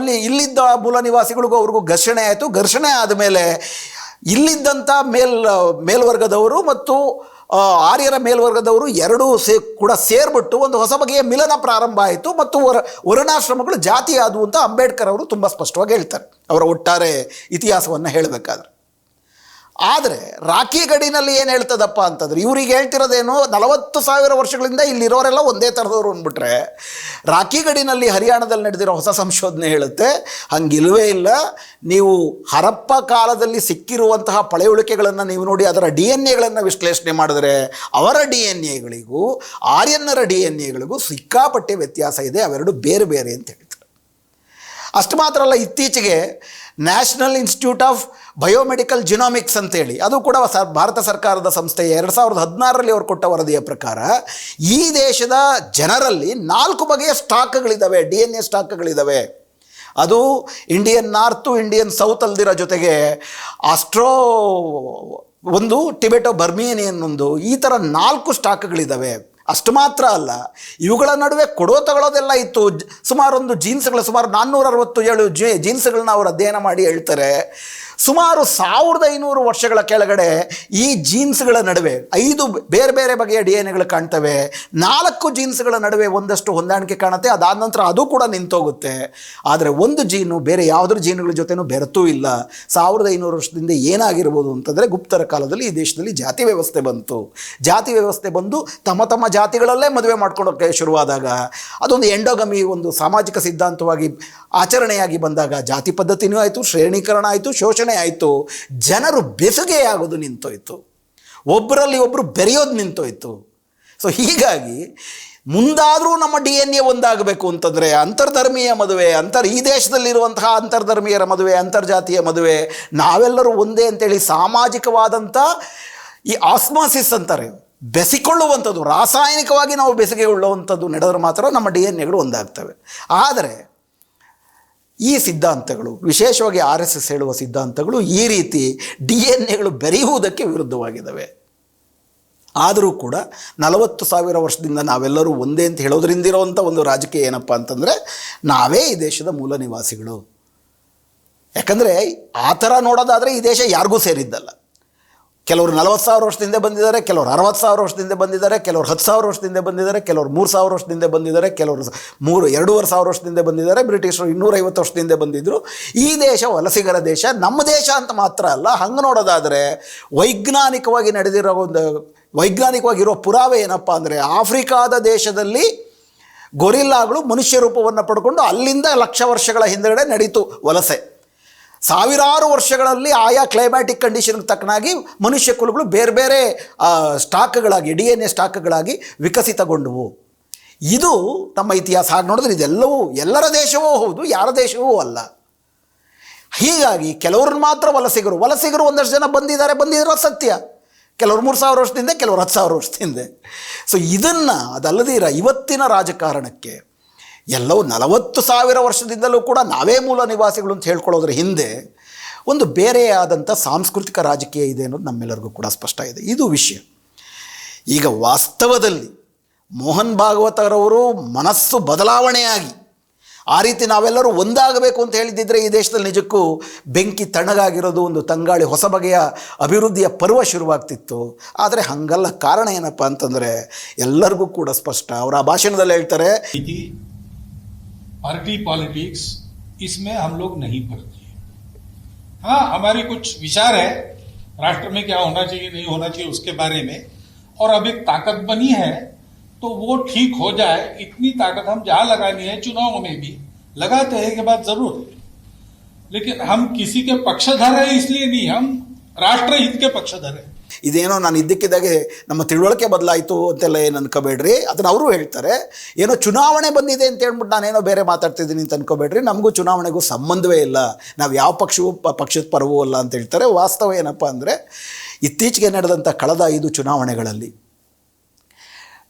ಇಲ್ಲಿದ್ದ ಮೂಲ ನಿವಾಸಿಗಳಿಗೂ ಅವ್ರಿಗೂ ಘರ್ಷಣೆ ಆಯಿತು. ಘರ್ಷಣೆ ಆದಮೇಲೆ ಇಲ್ಲಿದ್ದಂಥ ಮೇಲ್ವರ್ಗದವರು ಮತ್ತು ಆರ್ಯರ ಮೇಲ್ವರ್ಗದವರು ಎರಡೂ ಕೂಡ ಸೇರಿಬಿಟ್ಟು ಒಂದು ಹೊಸ ಬಗೆಯ ಮಿಲನ ಪ್ರಾರಂಭ ಆಯಿತು. ಮತ್ತು ವರ್ಣಾಶ್ರಮಗಳು ಜಾತಿ ಆದವು ಅಂತ ಅಂಬೇಡ್ಕರ್ ಅವರು ತುಂಬ ಸ್ಪಷ್ಟವಾಗಿ ಹೇಳ್ತಾರೆ ಅವರ ಒಟ್ಟಾರೆ ಇತಿಹಾಸವನ್ನು ಹೇಳಬೇಕಾದ್ರೆ. ಆದರೆ ರಾಖಿ ಗಡಿನಲ್ಲಿ ಏನು ಹೇಳ್ತದಪ್ಪ ಅಂತಂದ್ರೆ, ಇವ್ರಿಗೆ ಹೇಳ್ತಿರೋದೇನು 40,000 ವರ್ಷಗಳಿಂದ ಇಲ್ಲಿರೋರೆಲ್ಲ ಒಂದೇ ಥರದವರು ಅಂದ್ಬಿಟ್ರೆ, ರಾಖಿ ಗಡಿನಲ್ಲಿ ಹರಿಯಾಣದಲ್ಲಿ ನಡೆದಿರೋ ಹೊಸ ಸಂಶೋಧನೆ ಹೇಳುತ್ತೆ ಹಂಗಿಲ್ವೇ ಇಲ್ಲ. ನೀವು ಹರಪ್ಪ ಕಾಲದಲ್ಲಿ ಸಿಕ್ಕಿರುವಂತಹ ಪಳೆಯುಳಿಕೆಗಳನ್ನು ನೀವು ನೋಡಿ ಅದರ DNA ವಿಶ್ಲೇಷಣೆ ಮಾಡಿದ್ರೆ ಅವರ DNA ಆರ್ಯನ್ನರ DNA ಸಿಕ್ಕಾಪಟ್ಟೆ ವ್ಯತ್ಯಾಸ ಇದೆ. ಅವೆರಡು ಬೇರೆ ಬೇರೆ ಅಂತ ಹೇಳ್ತಾರೆ. ಅಷ್ಟು ಮಾತ್ರ ಅಲ್ಲ, ಇತ್ತೀಚೆಗೆ national institute of biomedical genomics ಅಂತೇಳಿ, ಅದು ಕೂಡ ಭಾರತ ಸರ್ಕಾರದ ಸಂಸ್ಥೆ, 2016ರಲ್ಲಿ ಅವರು ಕೊಟ್ಟ ವರದಿಯ ಪ್ರಕಾರ ಈ ದೇಶದ ಜನರಲ್ಲಿ 4 ಬಗೆಯ ಸ್ಟಾಕ್ಗಳಿದ್ದಾವೆ, DNA ಸ್ಟಾಕ್ಗಳಿದ್ದಾವೆ. ಅದು ಇಂಡಿಯನ್ ನಾರ್ತು, ಇಂಡಿಯನ್ ಸೌತ್ ಅಲ್ದಿರೋ ಜೊತೆಗೆ ಒಂದು ಟಿಬೆಟೋ ಬರ್ಮಿಯನಿಯನ್ ಒಂದು, ಈ ಥರ 4 ಸ್ಟಾಕ್ಗಳಿದ್ದಾವೆ. ಅಷ್ಟು ಮಾತ್ರ ಅಲ್ಲ, ಇವುಗಳ ನಡುವೆ ಕೊಡೋ ತಗೊಳ್ಳೋದೆಲ್ಲ ಇತ್ತು. ಸುಮಾರು 467 ಜೀನ್ಸ್ಗಳನ್ನ ಅವರು ಅಧ್ಯಯನ ಮಾಡಿ ಹೇಳ್ತಾರೆ ಸುಮಾರು 1500 ವರ್ಷಗಳ ಕೆಳಗಡೆ ಈ ಜೀನ್ಸ್ಗಳ ನಡುವೆ 5 ಬೇರೆ ಬೇರೆ ಬಗೆಯ ಡಿ ಎನ್ ಎಗಳು ಕಾಣ್ತವೆ. 4 ಜೀನ್ಸ್ಗಳ ನಡುವೆ ಒಂದಷ್ಟು ಹೊಂದಾಣಿಕೆ ಕಾಣುತ್ತೆ. ಅದಾದ ನಂತರ ಅದು ಕೂಡ ನಿಂತೋಗುತ್ತೆ. ಆದರೆ ಒಂದು ಜೀನು ಬೇರೆ ಯಾವುದ್ರ ಜೀನುಗಳ ಜೊತೆನೂ ಬೆರೆತೂ ಇಲ್ಲ. 1500 ವರ್ಷದಿಂದ ಏನಾಗಿರ್ಬೋದು ಅಂತಂದರೆ, ಗುಪ್ತರ ಕಾಲದಲ್ಲಿ ಈ ದೇಶದಲ್ಲಿ ಜಾತಿ ವ್ಯವಸ್ಥೆ ಬಂತು. ಜಾತಿ ವ್ಯವಸ್ಥೆ ಬಂದು ತಮ್ಮ ತಮ್ಮ ಜಾತಿಗಳಲ್ಲೇ ಮದುವೆ ಮಾಡ್ಕೊಳ್ಳೋಕ್ಕೆ ಶುರುವಾದಾಗ, ಅದೊಂದು ಎಂಡೋಗಮಿ ಒಂದು ಸಾಮಾಜಿಕ ಸಿದ್ಧಾಂತವಾಗಿ ಆಚರಣೆಯಾಗಿ ಬಂದಾಗ ಜಾತಿ ಪದ್ಧತಿನೂ ಆಯಿತು, ಶ್ರೇಣೀಕರಣ ಆಯಿತು, ಶೋಷಣೆ ಆಯಿತು. ಜನರು ಬೆಸುಗೆಯಾಗೋದು ನಿಂತೋಯ್ತು, ಒಬ್ಬರಲ್ಲಿ ಒಬ್ಬರು ಬೆರೆಯೋದು ನಿಂತೋಯ್ತು. ಸೊ ಹೀಗಾಗಿ ಮುಂದಾದರೂ ನಮ್ಮ ಡಿ ಎನ್ ಎ ಒಂದಾಗಬೇಕು ಅಂತಂದರೆ ಅಂತರ್ಧರ್ಮೀಯ ಮದುವೆ, ಈ ದೇಶದಲ್ಲಿರುವಂತಹ ಅಂತರ್ಧರ್ಮೀಯರ ಮದುವೆ, ಅಂತರ್ಜಾತೀಯ ಮದುವೆ, ನಾವೆಲ್ಲರೂ ಒಂದೇ ಅಂತೇಳಿ ಸಾಮಾಜಿಕವಾದಂಥ ಈ ಆಸ್ಮಾಸಿಸ್ ಅಂತಾರೆ, ಬೆಸಿಕೊಳ್ಳುವಂಥದ್ದು, ರಾಸಾಯನಿಕವಾಗಿ ನಾವು ಬೆಸುಗೆಗೊಳ್ಳುವಂಥದ್ದು ನಡೆದ್ರೆ ಮಾತ್ರ ನಮ್ಮ ಡಿ ಎನ್ ಎಗಳು ಒಂದಾಗ್ತವೆ. ಆದರೆ ಈ ಸಿದ್ಧಾಂತಗಳು, ವಿಶೇಷವಾಗಿ RSS ಹೇಳುವ ಸಿದ್ಧಾಂತಗಳು ಈ ರೀತಿ ಡಿ ಎನ್ ಎಗಳು ಬೆರೆಯುವುದಕ್ಕೆ ವಿರುದ್ಧವಾಗಿದ್ದಾವೆ. ಆದರೂ ಕೂಡ 40,000 ವರ್ಷದಿಂದ ನಾವೆಲ್ಲರೂ ಒಂದೇ ಅಂತ ಹೇಳೋದ್ರಿಂದಿರೋವಂಥ ಒಂದು ರಾಜಕೀಯ ಏನಪ್ಪ ಅಂತಂದರೆ, ನಾವೇ ಈ ದೇಶದ ಮೂಲ ನಿವಾಸಿಗಳು. ಯಾಕಂದರೆ ಆ ಥರ ನೋಡೋದಾದರೆ ಈ ದೇಶ ಯಾರಿಗೂ ಸೇರಿದ್ದಲ್ಲ. ಕೆಲವರು 40,000 ವರ್ಷದಿಂದ ಬಂದಿದ್ದಾರೆ, ಕೆಲವರು 60,000 ವರ್ಷದಿಂದ ಬಂದಿದ್ದಾರೆ, ಕೆಲವರು 10,000 ವರ್ಷದಿಂದ ಬಂದಿದ್ದಾರೆ, ಕೆಲವರು 3,000 ವರ್ಷದಿಂದ ಬಂದಿದ್ದಾರೆ, ಕೆಲವರು 2,500 ವರ್ಷದಿಂದ ಬಂದಿದ್ದಾರೆ, ಬ್ರಿಟಿಷರು 250 ವರ್ಷದಿಂದ ಬಂದಿದ್ದರು. ಈ ದೇಶ ವಲಸಿಗರ ದೇಶ, ನಮ್ಮ ದೇಶ ಅಂತ ಮಾತ್ರ ಅಲ್ಲ. ಹಂಗೆ ನೋಡೋದಾದರೆ ವೈಜ್ಞಾನಿಕವಾಗಿರೋ ಪುರಾವೆ ಏನಪ್ಪ ಅಂದರೆ, ಆಫ್ರಿಕಾದ ದೇಶದಲ್ಲಿ ಗೊರಿಲ್ಲಾಗಳು ಮನುಷ್ಯ ರೂಪವನ್ನು ಪಡ್ಕೊಂಡು ಅಲ್ಲಿಂದ ಲಕ್ಷ ವರ್ಷಗಳ ಹಿಂದೆಗಡೆ ನಡೀತು ವಲಸೆ. ಸಾವಿರಾರು ವರ್ಷಗಳಲ್ಲಿ ಆಯಾ ಕ್ಲೈಮ್ಯಾಟಿಕ್ ಕಂಡೀಷನ್ಗೆ ತಕ್ಕನಾಗಿ ಮನುಷ್ಯ ಕುಲಗಳು ಬೇರೆ ಬೇರೆ ಸ್ಟಾಕ್ಗಳಾಗಿ, ಡಿ ಎನ್ ಎ ಸ್ಟಾಕ್ಗಳಾಗಿ ವಿಕಸಿತಗೊಂಡವು. ಇದು ನಮ್ಮ ಇತಿಹಾಸ. ಹಾಗೆ ನೋಡಿದ್ರೆ ಇದೆಲ್ಲವೂ ಎಲ್ಲರ ದೇಶವೂ ಹೌದು, ಯಾರ ದೇಶವೂ ಅಲ್ಲ. ಹೀಗಾಗಿ ಕೆಲವ್ರನ್ನ ಮಾತ್ರ ವಲಸಿಗರು ಒಂದಷ್ಟು ಜನ ಬಂದಿರೋ ಸತ್ಯ. ಕೆಲವರು 3,000 ವರ್ಷದಿಂದ, ಕೆಲವರು 10,000 ವರ್ಷದಿಂದ. ಸೊ ಇದನ್ನು ಅದಲ್ಲದಿರ ಇವತ್ತಿನ ರಾಜಕಾರಣಕ್ಕೆ ಎಲ್ಲವೂ 40,000 ವರ್ಷದಿಂದಲೂ ಕೂಡ ನಾವೇ ಮೂಲ ನಿವಾಸಿಗಳು ಅಂತ ಹೇಳ್ಕೊಳ್ಳೋದ್ರ ಹಿಂದೆ ಒಂದು ಬೇರೆಯಾದಂಥ ಸಾಂಸ್ಕೃತಿಕ ರಾಜಕೀಯ ಇದೆ ಅನ್ನೋದು ನಮ್ಮೆಲ್ಲರಿಗೂ ಕೂಡ ಸ್ಪಷ್ಟ ಇದೆ. ಇದು ವಿಷಯ. ಈಗ ವಾಸ್ತವದಲ್ಲಿ ಮೋಹನ್ ಭಾಗವತರವರು ಮನಸ್ಸು ಬದಲಾವಣೆಯಾಗಿ ಆ ರೀತಿ ನಾವೆಲ್ಲರೂ ಒಂದಾಗಬೇಕು ಅಂತ ಹೇಳಿದ್ದಿದ್ರೆ ಈ ದೇಶದಲ್ಲಿ ನಿಜಕ್ಕೂ ಬೆಂಕಿ ತಣ್ಣಗಾಗಿರೋದು, ಒಂದು ತಂಗಾಳಿ ಹೊಸ ಬಗೆಯ ಅಭಿವೃದ್ಧಿಯ ಪರ್ವ ಶುರುವಾಗ್ತಿತ್ತು. ಆದರೆ ಹಂಗಲ್ಲ. ಕಾರಣ ಏನಪ್ಪ ಅಂತಂದರೆ ಎಲ್ಲರಿಗೂ ಕೂಡ ಸ್ಪಷ್ಟ. ಅವರ ಆ ಭಾಷಣದಲ್ಲಿ ಹೇಳ್ತಾರೆ,
पार्टी पॉलिटिक्स इसमें हम लोग नहीं पढ़ते हैं. हाँ, हमारी कुछ विचार है राष्ट्र में क्या होना चाहिए, नहीं होना चाहिए उसके बारे में, और अब एक ताकत बनी है तो वो ठीक हो जाए, इतनी ताकत हम जहां लगानी है चुनाव में भी लगाते हैं के बाद जरूर है. लेकिन हम किसी के पक्षधर है इसलिए नहीं, हम राष्ट्र हित के पक्षधर है.
ಇದೇನೋ ನಾನು ಇದ್ದಕ್ಕಿದ್ದಾಗೆ ನಮ್ಮ ತಿಳುವಳಿಕೆ ಬದಲಾಯಿತು ಅಂತೆಲ್ಲ ಏನು ಅನ್ಕೋಬೇಡ್ರಿ. ಅದನ್ನು ಅವರು ಹೇಳ್ತಾರೆ. ಏನೋ ಚುನಾವಣೆ ಬಂದಿದೆ ಅಂತ ಹೇಳ್ಬಿಟ್ಟು ನಾನೇನೋ ಬೇರೆ ಮಾತಾಡ್ತಿದ್ದೀನಿ ಅಂತ ಅನ್ಕೋಬೇಡ್ರಿ. ನಮಗೂ ಚುನಾವಣೆಗೂ ಸಂಬಂಧವೇ ಇಲ್ಲ, ನಾವು ಯಾವ ಪಕ್ಷದ ಪರವೂ ಅಲ್ಲ ಅಂತ ಹೇಳ್ತಾರೆ. ವಾಸ್ತವ ಏನಪ್ಪ ಅಂದರೆ, ಇತ್ತೀಚೆಗೆ ನಡೆದಂಥ ಕಳೆದ 5 ಚುನಾವಣೆಗಳಲ್ಲಿ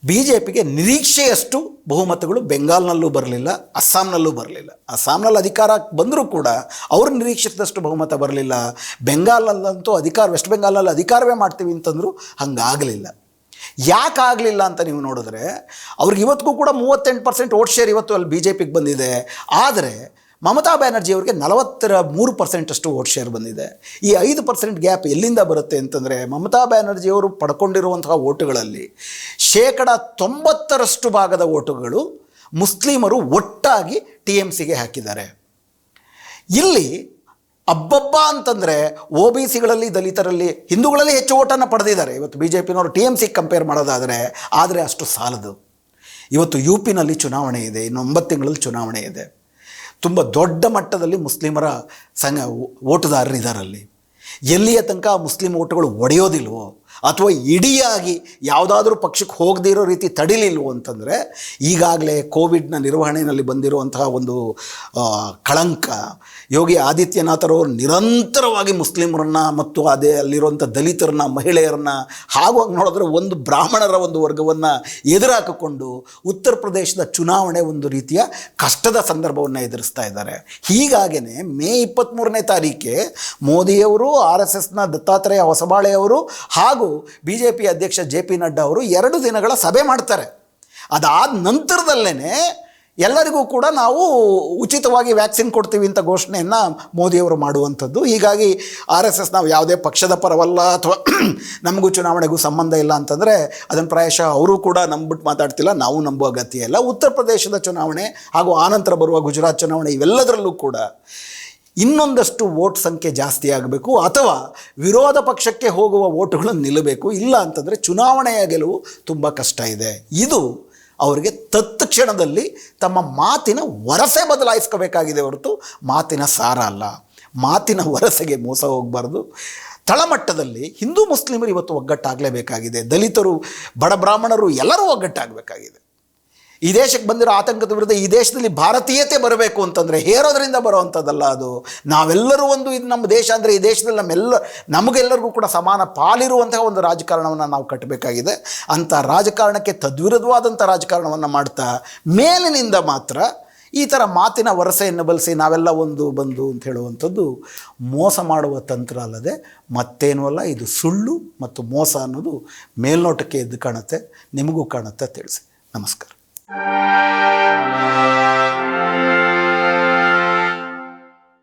BJPಗೆ ನಿರೀಕ್ಷೆಯಷ್ಟು ಬಹುಮತಗಳು ಬೆಂಗಾಲ್ನಲ್ಲೂ ಬರಲಿಲ್ಲ, ಅಸ್ಸಾಂನಲ್ಲೂ ಬರಲಿಲ್ಲ. ಅಸ್ಸಾಂನಲ್ಲಿ ಅಧಿಕಾರ ಬಂದರೂ ಕೂಡ ಅವರು ನಿರೀಕ್ಷಿಸಿದಷ್ಟು ಬಹುಮತ ಬರಲಿಲ್ಲ. ಬೆಂಗಾಲಲ್ಲಂತೂ ವೆಸ್ಟ್ ಬೆಂಗಾಲಲ್ಲಿ ಅಧಿಕಾರವೇ ಮಾಡ್ತೀವಿ ಅಂತಂದರೂ ಹಂಗಾಗಲಿಲ್ಲ. ಯಾಕಾಗಲಿಲ್ಲ ಅಂತ ನೀವು ನೋಡಿದ್ರೆ, ಅವ್ರಿಗೆ ಇವತ್ತಿಗೂ ಕೂಡ 38% ವೋಟ್ ಶೇರ್ ಇವತ್ತು ಅಲ್ಲಿ BJPಗೆ ಬಂದಿದೆ. ಆದರೆ ಮಮತಾ ಬ್ಯಾನರ್ಜಿ ಅವರಿಗೆ 43% ಅಷ್ಟು ವೋಟ್ ಶೇರ್ ಬಂದಿದೆ. ಈ 5% ಗ್ಯಾಪ್ ಎಲ್ಲಿಂದ ಬರುತ್ತೆ ಅಂತಂದರೆ, ಮಮತಾ ಬ್ಯಾನರ್ಜಿಯವರು ಪಡ್ಕೊಂಡಿರುವಂತಹ ವೋಟುಗಳಲ್ಲಿ 90% ಭಾಗದ ವೋಟುಗಳು ಮುಸ್ಲಿಮರು ಒಟ್ಟಾಗಿ TMCಗೆ ಹಾಕಿದ್ದಾರೆ. ಇಲ್ಲಿ ಅಬ್ಬಬ್ಬ ಅಂತಂದರೆ OBCಗಳಲ್ಲಿ, ದಲಿತರಲ್ಲಿ, ಹಿಂದೂಗಳಲ್ಲಿ ಹೆಚ್ಚು ಓಟನ್ನು ಪಡೆದಿದ್ದಾರೆ ಇವತ್ತು BJPನವರು TMCಗೆ ಕಂಪೇರ್ ಮಾಡೋದಾದರೆ. ಆದರೆ ಅಷ್ಟು ಸಾಲದು. ಇವತ್ತು UPನಲ್ಲಿ ಚುನಾವಣೆ ಇದೆ, ಇನ್ನು 9 ತಿಂಗಳಲ್ಲಿ ಚುನಾವಣೆ ಇದೆ. ತುಂಬ ದೊಡ್ಡ ಮಟ್ಟದಲ್ಲಿ ಮುಸ್ಲಿಮರ ಓಟುದಾರರು ಇದ್ದಾರಲ್ಲಿ. ಎಲ್ಲಿಯ ತನಕ ಮುಸ್ಲಿಂ ಓಟುಗಳು ಒಡೆಯೋದಿಲ್ವೋ ಅಥವಾ ಇಡಿಯಾಗಿ ಯಾವುದಾದ್ರೂ ಪಕ್ಷಕ್ಕೆ ಹೋಗದೇ ಇರೋ ರೀತಿ ತಡಿಲಿಲ್ವೋ ಅಂತಂದರೆ, ಈಗಾಗಲೇ ಕೋವಿಡ್ನ ನಿರ್ವಹಣೆಯಲ್ಲಿ ಬಂದಿರುವಂತಹ ಒಂದು ಕಳಂಕ, ಯೋಗಿ ಆದಿತ್ಯನಾಥರವರು ನಿರಂತರವಾಗಿ ಮುಸ್ಲಿಮರನ್ನ ಮತ್ತು ಅಲ್ಲಿರುವಂಥ ದಲಿತರನ್ನ, ಮಹಿಳೆಯರನ್ನ, ಹಾಗೂ ಹಂಗೆ ನೋಡಿದ್ರೆ ಒಂದು ಬ್ರಾಹ್ಮಣರ ಒಂದು ವರ್ಗವನ್ನು ಎದುರಾಕಿಕೊಂಡು ಉತ್ತರ ಪ್ರದೇಶದ ಚುನಾವಣೆ ಒಂದು ರೀತಿಯ ಕಷ್ಟದ ಸಂದರ್ಭವನ್ನು ಎದುರಿಸ್ತಾ ಇದ್ದಾರೆ. ಹೀಗಾಗಿಯೇ ಮೇ 23ನೇ ತಾರೀಕೆ ಮೋದಿಯವರು, RSSನ ದತ್ತಾತ್ರೇಯ ಹೊಸಬಾಳೆಯವರು ಹಾಗೂ BJP ಅಧ್ಯಕ್ಷ JP ನಡ್ಡಾ ಅವರು 2 ದಿನಗಳ ಸಭೆ ಮಾಡ್ತಾರೆ. ಅದಾದ ನಂತರದಲ್ಲೇ ಎಲ್ಲರಿಗೂ ಕೂಡ ನಾವು ಉಚಿತವಾಗಿ ವ್ಯಾಕ್ಸಿನ್ ಕೊಡ್ತೀವಿ ಅಂತ ಘೋಷಣೆಯನ್ನು ಮೋದಿಯವರು ಮಾಡುವಂಥದ್ದು. ಹೀಗಾಗಿ RSS ನಾವು ಯಾವುದೇ ಪಕ್ಷದ ಪರವಲ್ಲ ಅಥವಾ ನಮಗೂ ಚುನಾವಣೆಗೂ ಸಂಬಂಧ ಇಲ್ಲ ಅಂತಂದರೆ ಅದನ್ನು ಪ್ರಾಯಶಃ ಅವರು ಕೂಡ ನಂಬಿಬಿಟ್ಟು ಮಾತಾಡ್ತಿಲ್ಲ, ನಾವು ನಂಬುವ ಅಗತ್ಯ ಇಲ್ಲ. ಉತ್ತರ ಪ್ರದೇಶದ ಚುನಾವಣೆ ಹಾಗೂ ಆನಂತರ ಬರುವ ಗುಜರಾತ್ ಚುನಾವಣೆ ಇವೆಲ್ಲದರಲ್ಲೂ ಕೂಡ ಇನ್ನೊಂದಷ್ಟು ವೋಟ್ ಸಂಖ್ಯೆ ಜಾಸ್ತಿ ಆಗಬೇಕು ಅಥವಾ ವಿರೋಧ ಪಕ್ಷಕ್ಕೆ ಹೋಗುವ ವೋಟುಗಳು ನಿಲ್ಲಬೇಕು. ಇಲ್ಲ ಅಂತಂದರೆ ಚುನಾವಣೆಯ ಗೆಲುವು ತುಂಬ ಕಷ್ಟ ಇದೆ. ಇದು ಅವರಿಗೆ ತತ್ಕ್ಷಣದಲ್ಲಿ ತಮ್ಮ ಮಾತಿನ ವರಸೆ ಬದಲಾಯಿಸ್ಕೋಬೇಕಾಗಿದೆ ಹೊರತು ಮಾತಿನ ಸಾರ ಅಲ್ಲ. ಮಾತಿನ ವರಸೆಗೆ ಮೋಸ ಹೋಗಬಾರ್ದು. ತಳಮಟ್ಟದಲ್ಲಿ ಹಿಂದೂ ಮುಸ್ಲಿಮರು ಇವತ್ತು ಒಗ್ಗಟ್ಟಾಗಲೇಬೇಕಾಗಿದೆ. ದಲಿತರು, ಬಡ ಬ್ರಾಹ್ಮಣರು ಎಲ್ಲರೂ ಒಗ್ಗಟ್ಟಾಗಬೇಕಾಗಿದೆ. ಈ ದೇಶಕ್ಕೆ ಬಂದಿರೋ ಆತಂಕದ ವಿರುದ್ಧ ಈ ದೇಶದಲ್ಲಿ ಭಾರತೀಯತೆ ಬರಬೇಕು ಅಂತಂದರೆ ಹೇರೋದ್ರಿಂದ ಬರೋವಂಥದ್ದಲ್ಲ. ಅದು ನಾವೆಲ್ಲರೂ ಒಂದು, ಇದು ನಮ್ಮ ದೇಶ ಅಂದರೆ ಈ ದೇಶದಲ್ಲಿ ನಮಗೆಲ್ಲರಿಗೂ ಕೂಡ ಸಮಾನ ಪಾಲಿರುವಂತಹ ಒಂದು ರಾಜಕಾರಣವನ್ನು ನಾವು ಕಟ್ಟಬೇಕಾಗಿದೆ. ಅಂಥ ರಾಜಕಾರಣಕ್ಕೆ ತದ್ವಿರುದ್ಧವಾದಂಥ ರಾಜಕಾರಣವನ್ನು ಮಾಡ್ತಾ ಮೇಲಿನಿಂದ ಮಾತ್ರ ಈ ಥರ ಮಾತಿನ ವರಸೆಯನ್ನು ಬಳಸಿ ನಾವೆಲ್ಲ ಒಂದು ಬಂದು ಅಂತ ಹೇಳುವಂಥದ್ದು ಮೋಸ ಮಾಡುವ ತಂತ್ರ ಅಲ್ಲದೆ ಮತ್ತೇನೂ ಅಲ್ಲ. ಇದು ಸುಳ್ಳು ಮತ್ತು ಮೋಸ ಅನ್ನೋದು ಮೇಲ್ನೋಟಕ್ಕೆ ಎದ್ದು ಕಾಣುತ್ತೆ, ನಿಮಗೂ ಕಾಣುತ್ತೆ ತಿಳಿಸಿ. ನಮಸ್ಕಾರ.